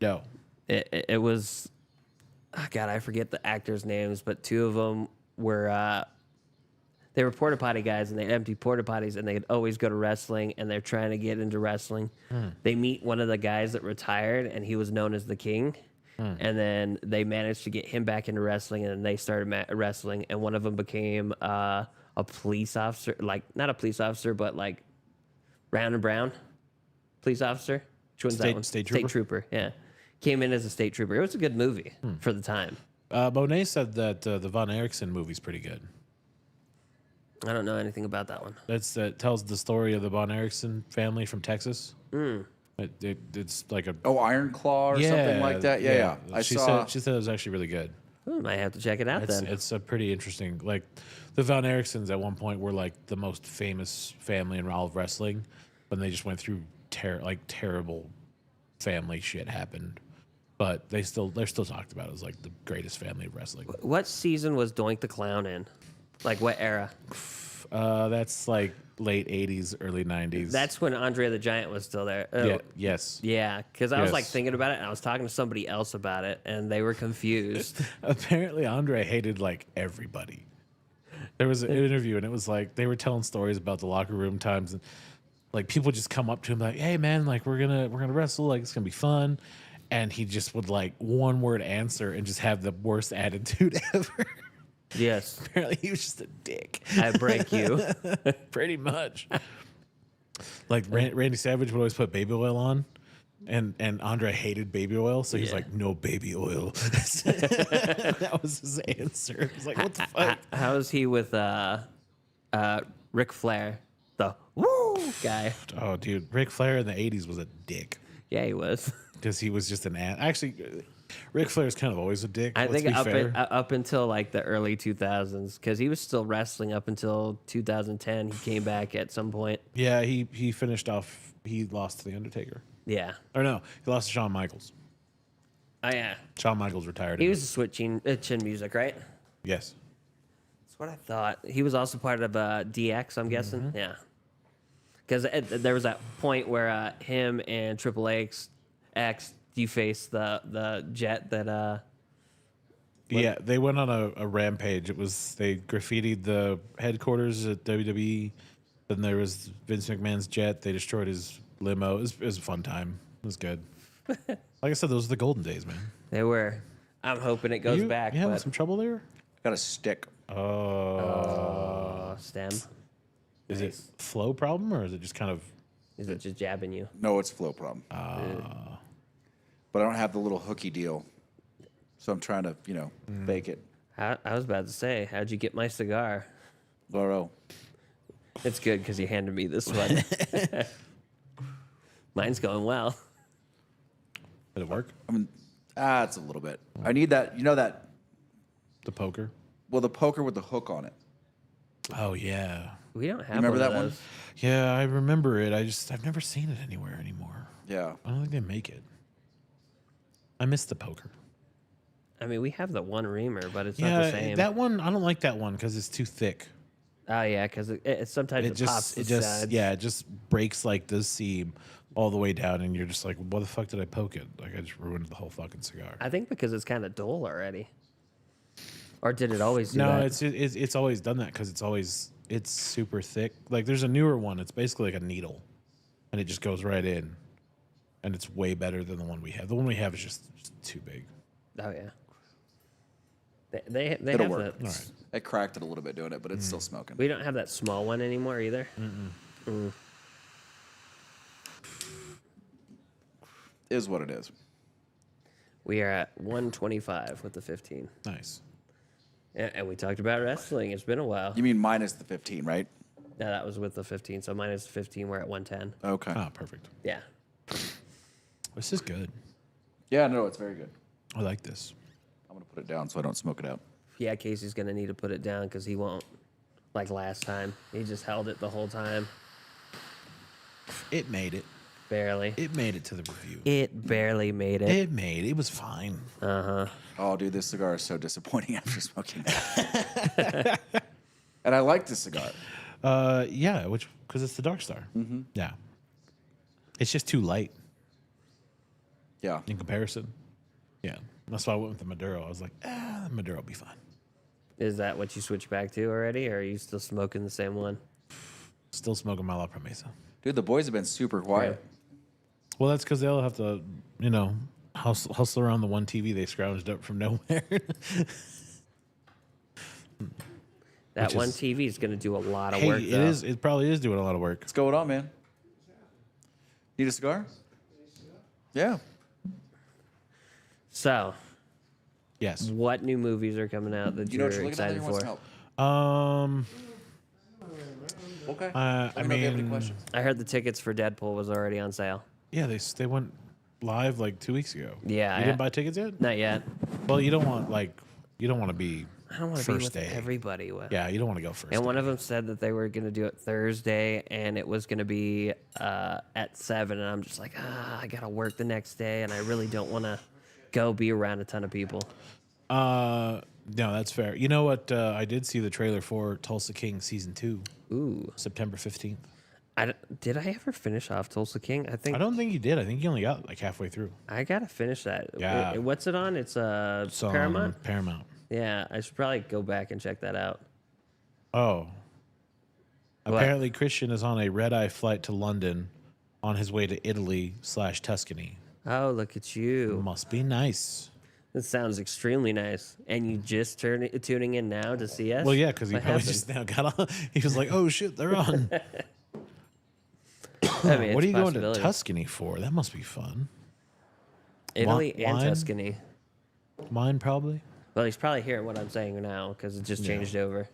No. It was, oh God, I forget the actors' names, but two of them were they were porta potty guys, and they empty porta potties, and they'd always go to wrestling, and they're trying to get into wrestling. They meet one of the guys that retired, and he was known as the King. And then they managed to get him back into wrestling, and then they started wrestling, and one of them became a police officer, like not a police officer, but like Brown and Brown police officer. Which one's that one? State State trooper? trooper, yeah. Came in as a state trooper. It was a good movie for the time. Monet said that the Von Erichsen movie's pretty good. I don't know anything about that one. That tells the story of the Von Erichsen family from Texas. It's like a Iron Claw or something like that. Yeah. She said it was actually really good. Might have to check it out then. It's a pretty interesting. Like the Von Erichsens at one point were like the most famous family in all of wrestling, but they just went through terrible family shit happened. But they're still talked about as like the greatest family of wrestling. What season was Doink the Clown in? Like what era? That's like late '80s, early '90s. That's when Andre the Giant was still there. Oh, yeah. Yes. Yeah, because I was like Yes. thinking about it, and I was talking to somebody else about it, and they were confused. Apparently, Andre hated like everybody. There was an interview, and it was like they were telling stories about the locker room times, and like people just come up to him like, "Hey, man, like we're gonna wrestle, like it's gonna be fun," and he just would like one word answer and just have the worst attitude ever. Yes, Apparently, he was just a dick. I break you. Pretty much. Like Randy Savage would always put baby oil on, and Andre hated baby oil, so he's Yeah. like, "No baby oil." That was his answer. He's like, "What the fuck?" How is he with Ric Flair, the woo guy? Oh, dude, Ric Flair in the '80s was a dick Yeah, he was. because he was just an ass. Actually, Ric Flair's kind of always a dick. I let's think be fair. up until like the early 2000s, because he was still wrestling up until 2010. He came back at some point. Yeah, he finished off. He lost to the Undertaker. Yeah. Or no, he lost to Shawn Michaels. Oh yeah. Shawn Michaels retired. He in was switching chin music, right? yes. That's what I thought. He was also part of DX, I'm guessing. Yeah. Because there was that point where him and Triple X defaced the jet that. Yeah, they went on a rampage. It was they graffitied the headquarters at WWE. Then there was Vince McMahon's jet. They destroyed his limo. It was a fun time. It was good. Like I said, those were the golden days, man. They were. I'm hoping it goes You back. having But some trouble there? Got a stick. stem. Is it flow problem or is it just kind of? Is it just jabbing you? No, it's flow problem. But I don't have the little hooky deal, so I'm trying to, fake it. I was about to say, how'd you get my cigar? Loro. It's good because you handed me this one. Mine's going well. Did it work? It's a little bit. I need that. You know that? The poker. Well, the poker with the hook on it. Oh yeah, We don't have remember one of that one? those. yeah. I remember it. I've never seen it anywhere anymore. Yeah. I don't think they make it. I miss the poker. I mean, we have the one reamer, but it's not Yeah, the same. that one I don't like that one because it's too thick. Oh yeah, because it sometimes it pops the sides. it just breaks like the seam all the way down, and you're just like, what the fuck did I poke it? Like I just ruined the whole fucking cigar. I think because it's kind of dull already. Or did it always do No, that? it's always done that because it's super thick. Like there's a newer one. It's basically like a needle, and it just goes right in, and it's way better than the one we have. The one we have is just too big. Oh yeah. They It'll have work. that. All right. I cracked it a little bit doing it, but it's still smoking. We don't have that small one anymore either. Is what it is. We are at 125 with the 15. Nice. And we talked about wrestling. It's been a while. You mean minus the 15, right? No, that was with the 15. So minus 15, we're at 110. Okay. Ah, perfect. Yeah. This is good. Yeah, no, it's very good. I like this. I'm going to put it down so I don't smoke it out. Yeah, Casey's going to need to put it down because he won't, like last time. He just held it the whole time. It made it. Barely. It made it to the review. It barely made it. It was fine. Oh, dude, this cigar is so disappointing after smoking that. And I like this cigar. Yeah, because it's the Dark Star. Mm-hmm. Yeah. It's just too light Yeah. in comparison. Yeah. That's why I went with the Maduro. I was like, Maduro will be fine. Is that what you switched back to already, or are you still smoking the same one? Still smoking my La Promesa. Dude, the boys have been super quiet. Well, that's because they'll have to, hustle around the one TV they scrounged up from nowhere. That Which one is- TV is going to do a lot of Hey, work. it though. is. It probably is doing a lot of work. What's going on, man? Need a cigar? Yeah. So, Yes. what new movies are coming out that You know you're what you're looking at excited there? What's for? help? Okay. I Let me know if you have any mean, questions. I heard the tickets for Deadpool was already on sale. yeah, they went live like 2 weeks ago. Yeah, You didn't buy tickets yet? Not yet. Well, you don't want to be I don't want to be first with day. everybody. Yeah, you don't want to go first. And one day. of them said that they were going to do it Thursday, and it was going to be at 7. And I'm just like, I got to work the next day, and I really don't want to go be around a ton of people. No, that's fair. You know what? I did see the trailer for Tulsa King season 2, Ooh. September 15th. Did I ever finish off Tulsa King? I think I don't think you did. I think you only got like halfway through. I got to finish that. Yeah. What's it on? It's It's on Paramount? Paramount. Yeah, I should probably go back and check that out. Oh. What? Apparently, Christian is on a red-eye flight to London on his way to Italy/Tuscany. Oh, look at you. Must be nice. That sounds extremely nice. And you just tuning in now to see us? Well, yeah, because he What probably happened? just now got on. He was like, "Oh shit, they're on." I mean, What it's are you a going to possibility. Tuscany for? That must be fun. Italy and wine? Tuscany. Mine probably. Well, he's probably hearing what I'm saying now because it just changed over.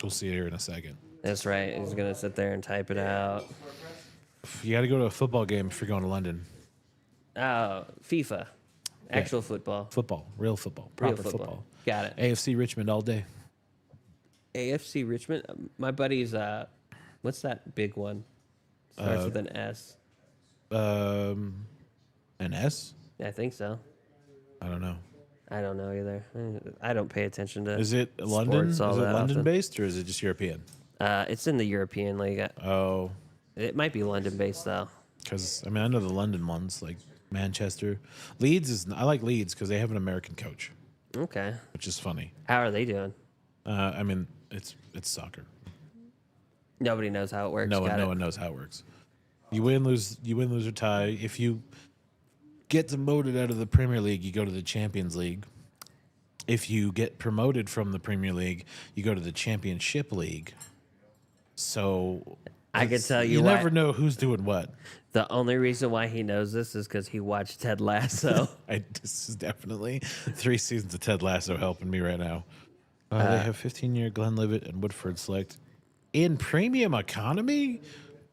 We'll see it here in a second. That's right. He's going to sit there and type it out. You got to go to a football game if you're going to London. Oh, FIFA. Actual football. Football, real football, Real proper football. Got it. AFC Richmond all day. AFC Richmond. My buddy's, what's that big one? Starts with an S. An S? I think so. I don't know. I don't know either. I don't pay attention to Is it London? Is sports it all that London often. based or is it just European? It's in the European League. Oh, It might be London based though. because I mean I know the London ones like Manchester. Leeds is I like Leeds because they have an American coach, Okay. which is funny. How are they doing? I mean it's soccer. Nobody knows how it works. No Got it. one knows how it works. You win, lose or tie. If you get demoted out of the Premier League, you go to the Champions League. If you get promoted from the Premier League, you go to the Championship League. So I can tell you you why. never know who's doing what. The only reason why he knows this is because he watched Ted Lasso. This is definitely 3 seasons of Ted Lasso helping me right now. They have 15-year Glenlivet and Woodford Select in premium economy.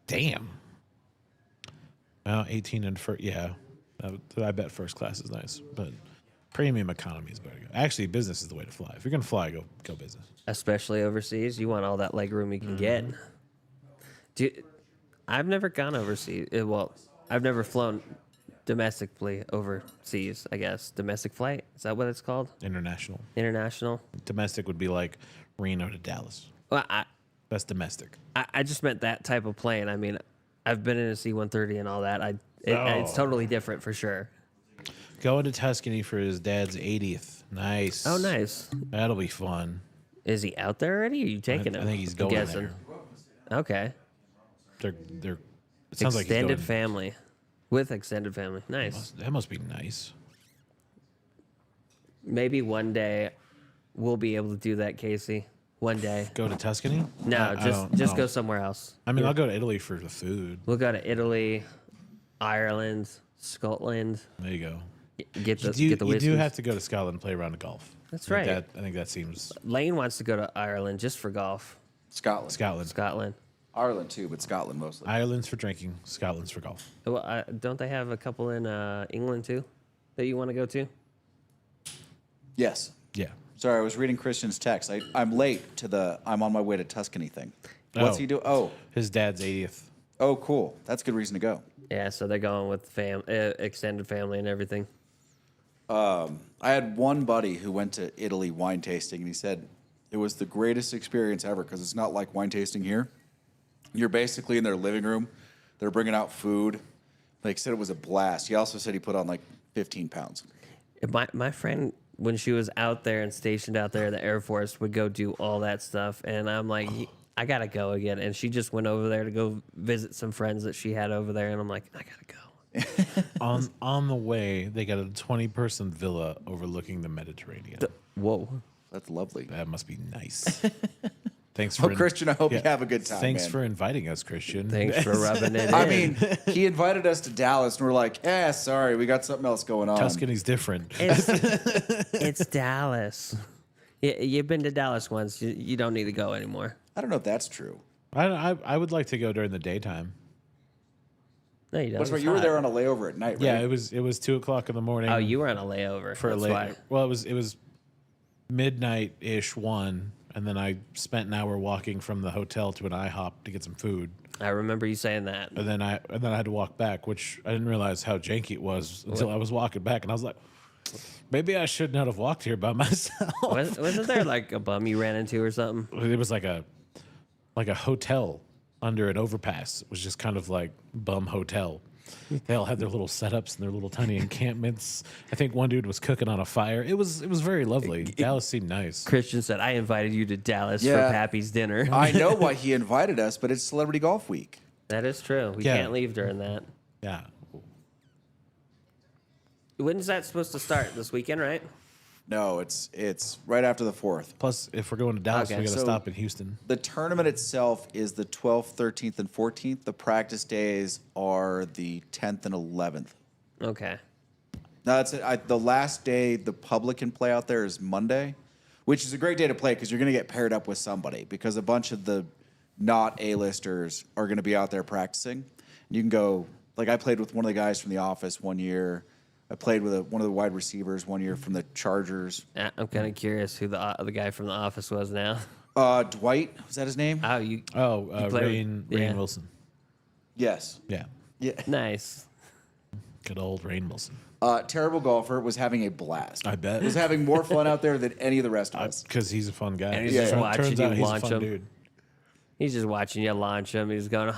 Damn. 18 and first. Yeah, I bet first class is nice, but premium economy is better. Actually, business is the way to fly. If you're gonna fly, go business. Especially overseas, you want all that leg room you can get. Dude, I've never gone overseas. Well, I've never flown domestically overseas. I guess domestic flight, is that what it's called? International. International. Domestic would be like Reno to Dallas. Well, That's domestic. I just meant that type of plane. I mean, I've been in a C-130 and all that. It's totally different for sure. Going to Tuscany for his dad's 80th. Nice. Oh, nice. That'll be fun. Is he out there already? Or are you taking I him? think he's I'm going guessing. there. Okay. They're. It sounds like he's Extended going. family. With extended family. Nice. That must be nice. Maybe one day we'll be able to do that, Casey. One day. Go to Tuscany? No, I just don't- go somewhere else. I mean, I'll go to Italy for the food. We'll go to Italy, Ireland, Scotland. There you go. Get the You get the do whiskeys. have to go to Scotland and play a round of golf. That's I think right. I think that seems Lane wants to go to Ireland just for golf. Scotland. Scotland. Ireland too, but Scotland mostly. Ireland's for drinking, Scotland's for golf. Well, don't they have a couple in England too that you want to go to? Yes. Yeah. Sorry, I was reading Christian's text. I'm late to the I'm on my way to Tuscany thing. What's Oh. he do? Oh, His dad's 80th. oh, cool. That's a good reason to go. Yeah, so they're going with extended family and everything. I had one buddy who went to Italy wine tasting, and he said it was the greatest experience ever because it's not like wine tasting here. You're basically in their living room. They're bringing out food. Like, said it was a blast. He also said he put on like 15 pounds. My friend, when she was out there and stationed out there in the Air Force, would go do all that stuff. And I'm like, I got to go again. And she just went over there to go visit some friends that she had over there. And I'm like, I got to go. On the way, they got a 20-person villa overlooking the Mediterranean. Whoa. That's lovely. That must be nice. Thanks Oh, for Christian, I hope you have a good time. Thanks man. for inviting us, Christian. Thanks for rubbing it in. I mean, he invited us to Dallas, and we're like, sorry, we got something else going on. Tuscany's different. It's Dallas. You've been to Dallas once. You don't need to go anymore. I don't know if that's true. I would like to go during the daytime. No, you don't. That's right. It's You were hot. there on a layover at night, right? Yeah, it was 2:00 in the morning. Oh, you were on a layover. for a That's late. why. Well, it was midnight ish 1, and then I spent an hour walking from the hotel to an IHOP to get some food, I remember you saying that. and then I had to walk back, which I didn't realize how janky it was until I was walking back, and I was like, maybe I should not have walked here by myself. Wasn't there like a bum you ran into or something? It was like a hotel under an overpass. It was just kind of like bum hotel. They all had their little setups and their little tiny encampments. I think one dude was cooking on a fire. It was very lovely. Dallas seemed nice. Christian said, I invited you to Dallas Yeah. for Pappy's dinner. I know why he invited us, but it's Celebrity Golf Week. That is true. We Yeah. can't leave during that. Yeah. When's that supposed to start? This weekend, right? No, it's right after the 4th. Plus, if we're going to Dallas, Okay. we got to So- stop in Houston. The tournament itself is the 12th, 13th, and 14th. The practice days are the 10th and 11th. Okay. Now, that's it. The last day the public can play out there is Monday, which is a great day to play because you're going to get paired up with somebody because a bunch of the not A-listers are going to be out there practicing. You can go, like I played with one of the guys from The Office one year. I played with one of the wide receivers one year from the Chargers. I'm kind of curious who the guy from The Office was now. Dwight, was that his name? Oh, you Oh, played Rain with- yeah. Wilson. Yes. Yeah. Yeah. nice. Good old Rain Wilson. Terrible golfer, was having a blast. I bet. Was having more fun out there than any of the rest of us. Because he's a fun guy. And he's just watching Turns you out he's a launch fun him. dude. He's just watching you launch him. He's going,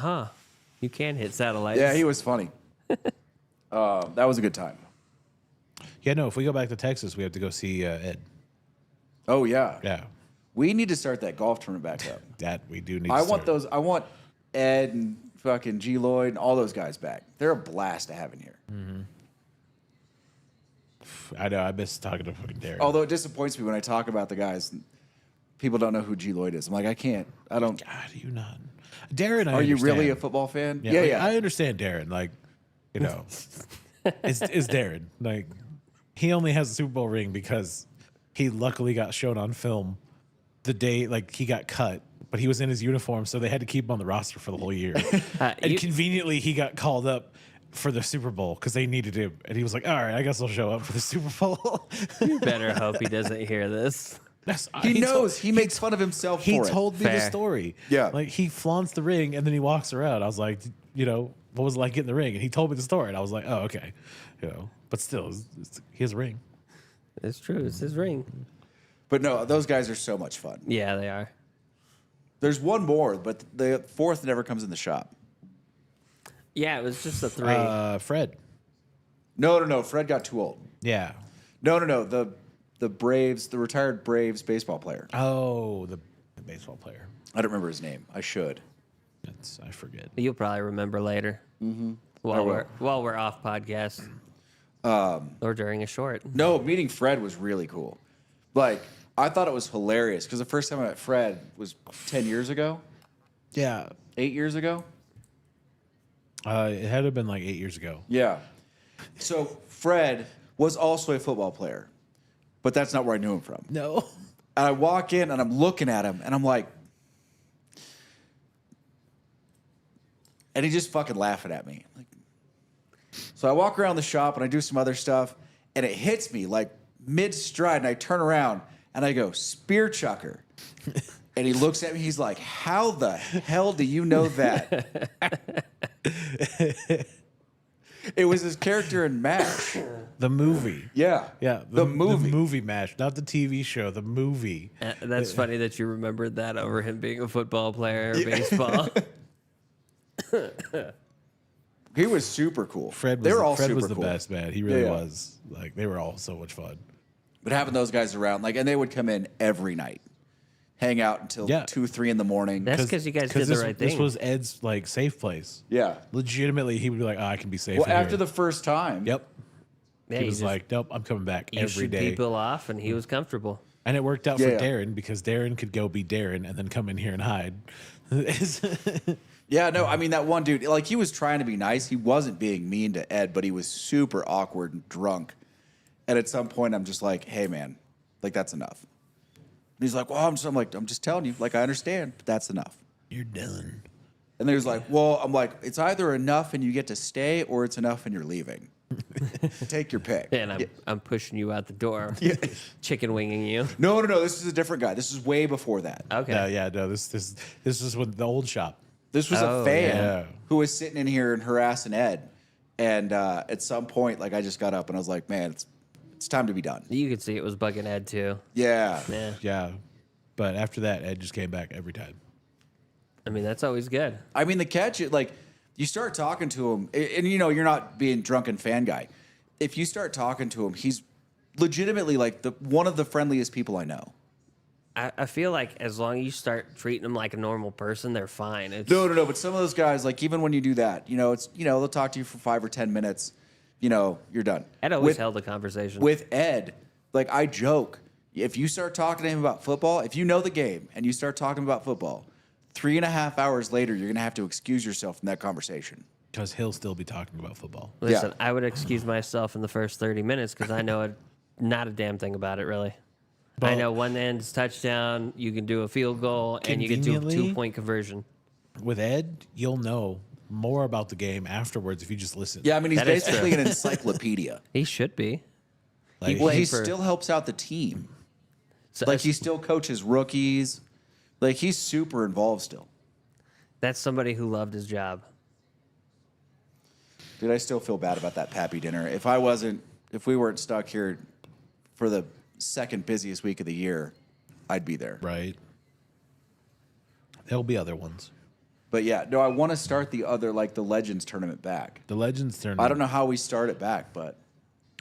you can hit satellites. Yeah, he was funny. That was a good time. Yeah, no, if we go back to Texas, we have to go see Ed. Oh, yeah. Yeah. We need to start that golf tournament back up. That we do need I to want start. those. I want Ed and fucking G. Lloyd and all those guys back. They're a blast to have in here. I know, I miss talking to fucking Derek. Although it disappoints me when I talk about the guys. And people don't know who G. Lloyd is. I'm like, I can't. I don't. God, you not. Darren, I Are you really a understand. football fan? Yeah, like, I understand Darren. Like, you know, it's Darren. Like, he only has a Super Bowl ring because he luckily got shown on film the day, like, he got cut, but he was in his uniform, so they had to keep him on the roster for the whole year. And conveniently, he got called up for the Super Bowl because they needed him. And he was like, all right, I guess I'll show up for the Super Bowl. You better hope he doesn't hear this. He knows. He makes fun of himself He for it. told me the Fair. story. Yeah. Like, he flaunts the ring and then he walks around. I was like, you know, what was it like getting the ring? And he told me the story. And I was like, oh, okay. You know, but still, it's his ring. It's true. It's his ring. But no, those guys are so much fun. Yeah, they are. There's one more, but the fourth never comes in the shop. Yeah, it was just the three. Fred. No. Fred got too old. Yeah. No. The Braves, the retired Braves baseball player. Oh, the baseball player. I don't remember his name. I should. I forget. You'll probably remember later. Mm-hmm. While we're off podcast. Or during a short. No, meeting Fred was really cool. Like, I thought it was hilarious because the first time I met Fred was 10 years ago, Yeah. 8 years ago. It had to have been like 8 years ago. Yeah. So Fred was also a football player, but that's not where I knew him from. No. And I walk in and I'm looking at him and I'm like, and he's just fucking laughing at me. Like, so I walk around the shop and I do some other stuff and it hits me like mid stride and I turn around and I go, spear chucker. And he looks at me, he's like, how the hell do you know that? It was his character in MASH. The movie. Yeah. Yeah, The movie. The movie match, not the TV show. The movie. That's funny that you remembered that over him being a football player or baseball. He was super cool. Fred was, they were all Fred super was the cool. best, man. He really Yeah. was. Like, they were all so much fun. But having those guys around, like, and they would come in every night, hang out until Yeah. 2, 3 in the morning. That's because you guys did the right This thing. was Ed's, like, safe place. Yeah. Legitimately, he would be like, oh, I can be safe Well, in after here. the first time. Yep. Yeah, He you was just- like, nope, I'm coming back you every shoot day. people off, and he was comfortable. And it worked out Yeah, for yeah. Darren because Darren could go be Darren and then come in here and hide. Yeah, no, I mean, that one dude, like, he was trying to be nice. He wasn't being mean to Ed, but he was super awkward and drunk. And at some point, I'm just like, hey, man, like, that's enough. And he's like, well, I'm just telling you, like, I understand, but that's enough. You're done. And then he was like, well, I'm like, it's either enough and you get to stay or it's enough and you're leaving. Take your pick. And I'm pushing you out the door, chicken winging you. No, this is a different guy. This is way before that. Okay. No, this is with the old shop. This was Oh, a fan yeah. who was sitting in here and harassing Ed. And at some point, like, I just got up and I was like, man, it's time to be done. You could see it was bugging Ed too. Yeah. Yeah. Yeah. But after that, Ed just came back every time. I mean, that's always good. I mean, the catch, like, you start talking to him, and you know, you're not being drunken fan guy. If you start talking to him, he's legitimately like one of the friendliest people I know. I feel like as long as you start treating them like a normal person, they're fine. It's, No, but some of those guys, like, even when you do that, they'll talk to you for 5 or 10 minutes, you're done. Ed always With- held a conversation. With Ed, like, I joke, if you start talking to him about football, if you know the game and you start talking about football, 3.5 hours later, you're going to have to excuse yourself from that conversation. Because he'll still be talking about football. Listen, Yeah. I would excuse myself in the first 30 minutes because I know not a damn thing about it, really. I Well- know one end's touchdown, you can do a field goal, and you can do a Conveniently- 2-point conversion. With Ed, you'll know more about the game afterwards if you just listen. Yeah, I mean, he's That is basically true. an encyclopedia. He should be. Like, Well, he played for- still helps out the team. So Like, he still coaches rookies. Like, he's super involved still. that's somebody who loved his job. Dude, I still feel bad about that Pappy dinner. If we weren't stuck here for the second busiest week of the year, I'd be there. right. There'll be other ones. But yeah, no, I want to start the Legends tournament back. The Legends tournament. I don't know how we start it back, but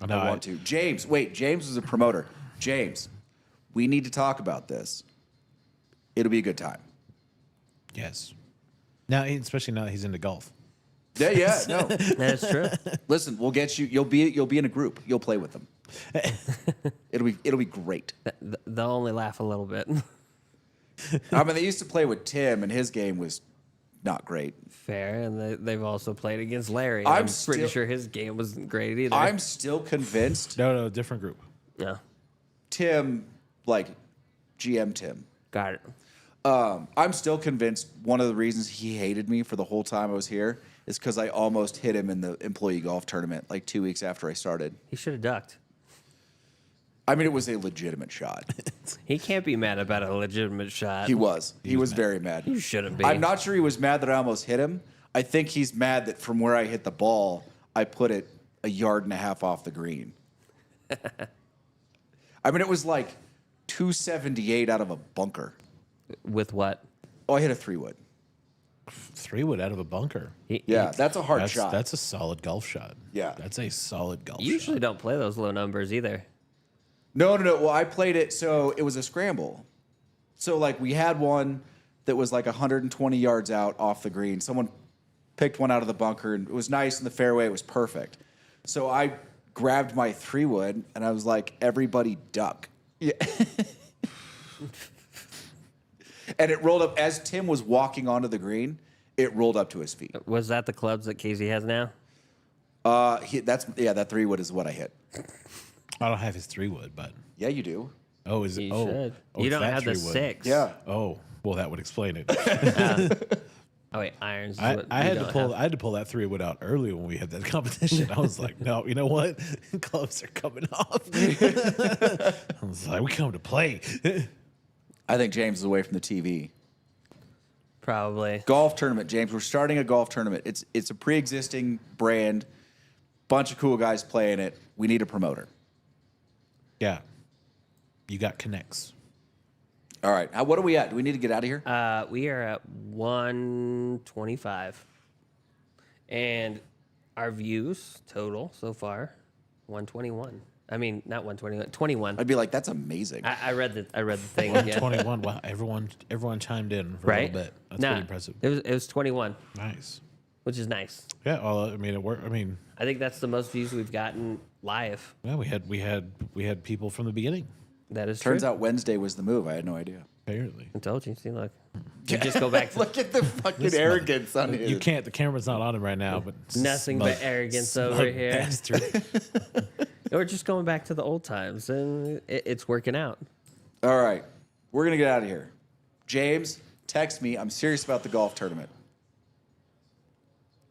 No, I want to. James was a promoter. James, we need to talk about this. It'll be a good time. Yes. Now, especially now that he's into golf. Yeah, no. That is true. Listen, we'll get you. You'll be in a group. You'll play with them. It'll be great. They'll only laugh a little bit. I mean, they used to play with Tim, and his game was not great. Fair, and they've also played against Larry. and I'm I'm pretty still- sure his game wasn't great either. I'm still convinced No, different group. No, Tim, like GM Tim. got it. I'm still convinced one of the reasons he hated me for the whole time I was here is because I almost hit him in the employee golf tournament like 2 weeks after I started. He should have ducked. I mean, it was a legitimate shot. He can't be mad about a legitimate shot. He was. He was very mad. You shouldn't be. I'm not sure he was mad that I almost hit him. I think he's mad that from where I hit the ball, I put it 1.5 yards off the green. I mean, it was like 278 out of a bunker. With what? Oh, I hit a 3-wood. 3-wood out of a bunker. Yeah, that's a hard shot. That's a solid golf shot. Yeah. That's a solid golf You usually shot. don't play those low numbers either. No. Well, I played it, so it was a scramble. So, like, we had one that was like 120 yards out off the green. Someone picked one out of the bunker, and it was nice in the fairway. It was perfect. So I grabbed my 3-wood, and I was like, everybody duck. Yeah. And it rolled up, as Tim was walking onto the green, it rolled up to his feet. Was that the clubs that Casey has now? That 3-wood is what I hit. I don't have his 3-wood, but Yeah, you do. oh, is it? You oh, should. oh, You it's don't that have the 3-wood. 6. Yeah. Oh, well, that would explain it. Oh wait, irons. Is I what had you to don't pull. have. I had to pull that 3-wood out early when we had that competition. I was like, no, you know what? Gloves are coming off. I was like, we come to play. I think James is away from the TV. Probably. Golf tournament, James. We're starting a golf tournament. It's a pre-existing brand. Bunch of cool guys playing it. We need a promoter. Yeah. You got connects. All right. What are we at? Do we need to get out of here? We are at 125. And our views total so far, 121. I mean, not 121, 21. I'd be like, that's amazing. I read the thing again. 21. Wow, everyone chimed in for Right? a little bit. That's Nah, pretty impressive. It was 21, Nice. which is nice. Yeah, I mean it worked. I mean, I think that's the most views we've gotten live. yeah, we had people from the beginning, That is Turns true. out Wednesday was the move. I had no idea. apparently. I told you. See, look. You just go back to Look at the fucking arrogance on his. You can't. The camera's not on him right now, but nothing but arrogance over here. Bastard. We're just going back to the old times, and it's working out. All right. We're going to get out of here. James, text me. I'm serious about the golf tournament.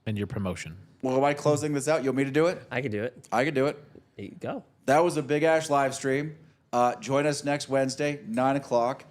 And your promotion. Well, am I closing this out? You want me to do it? I can do it. I can do it. There you go. That was a Big Ash live stream. Join us next Wednesday, 9 o'clock.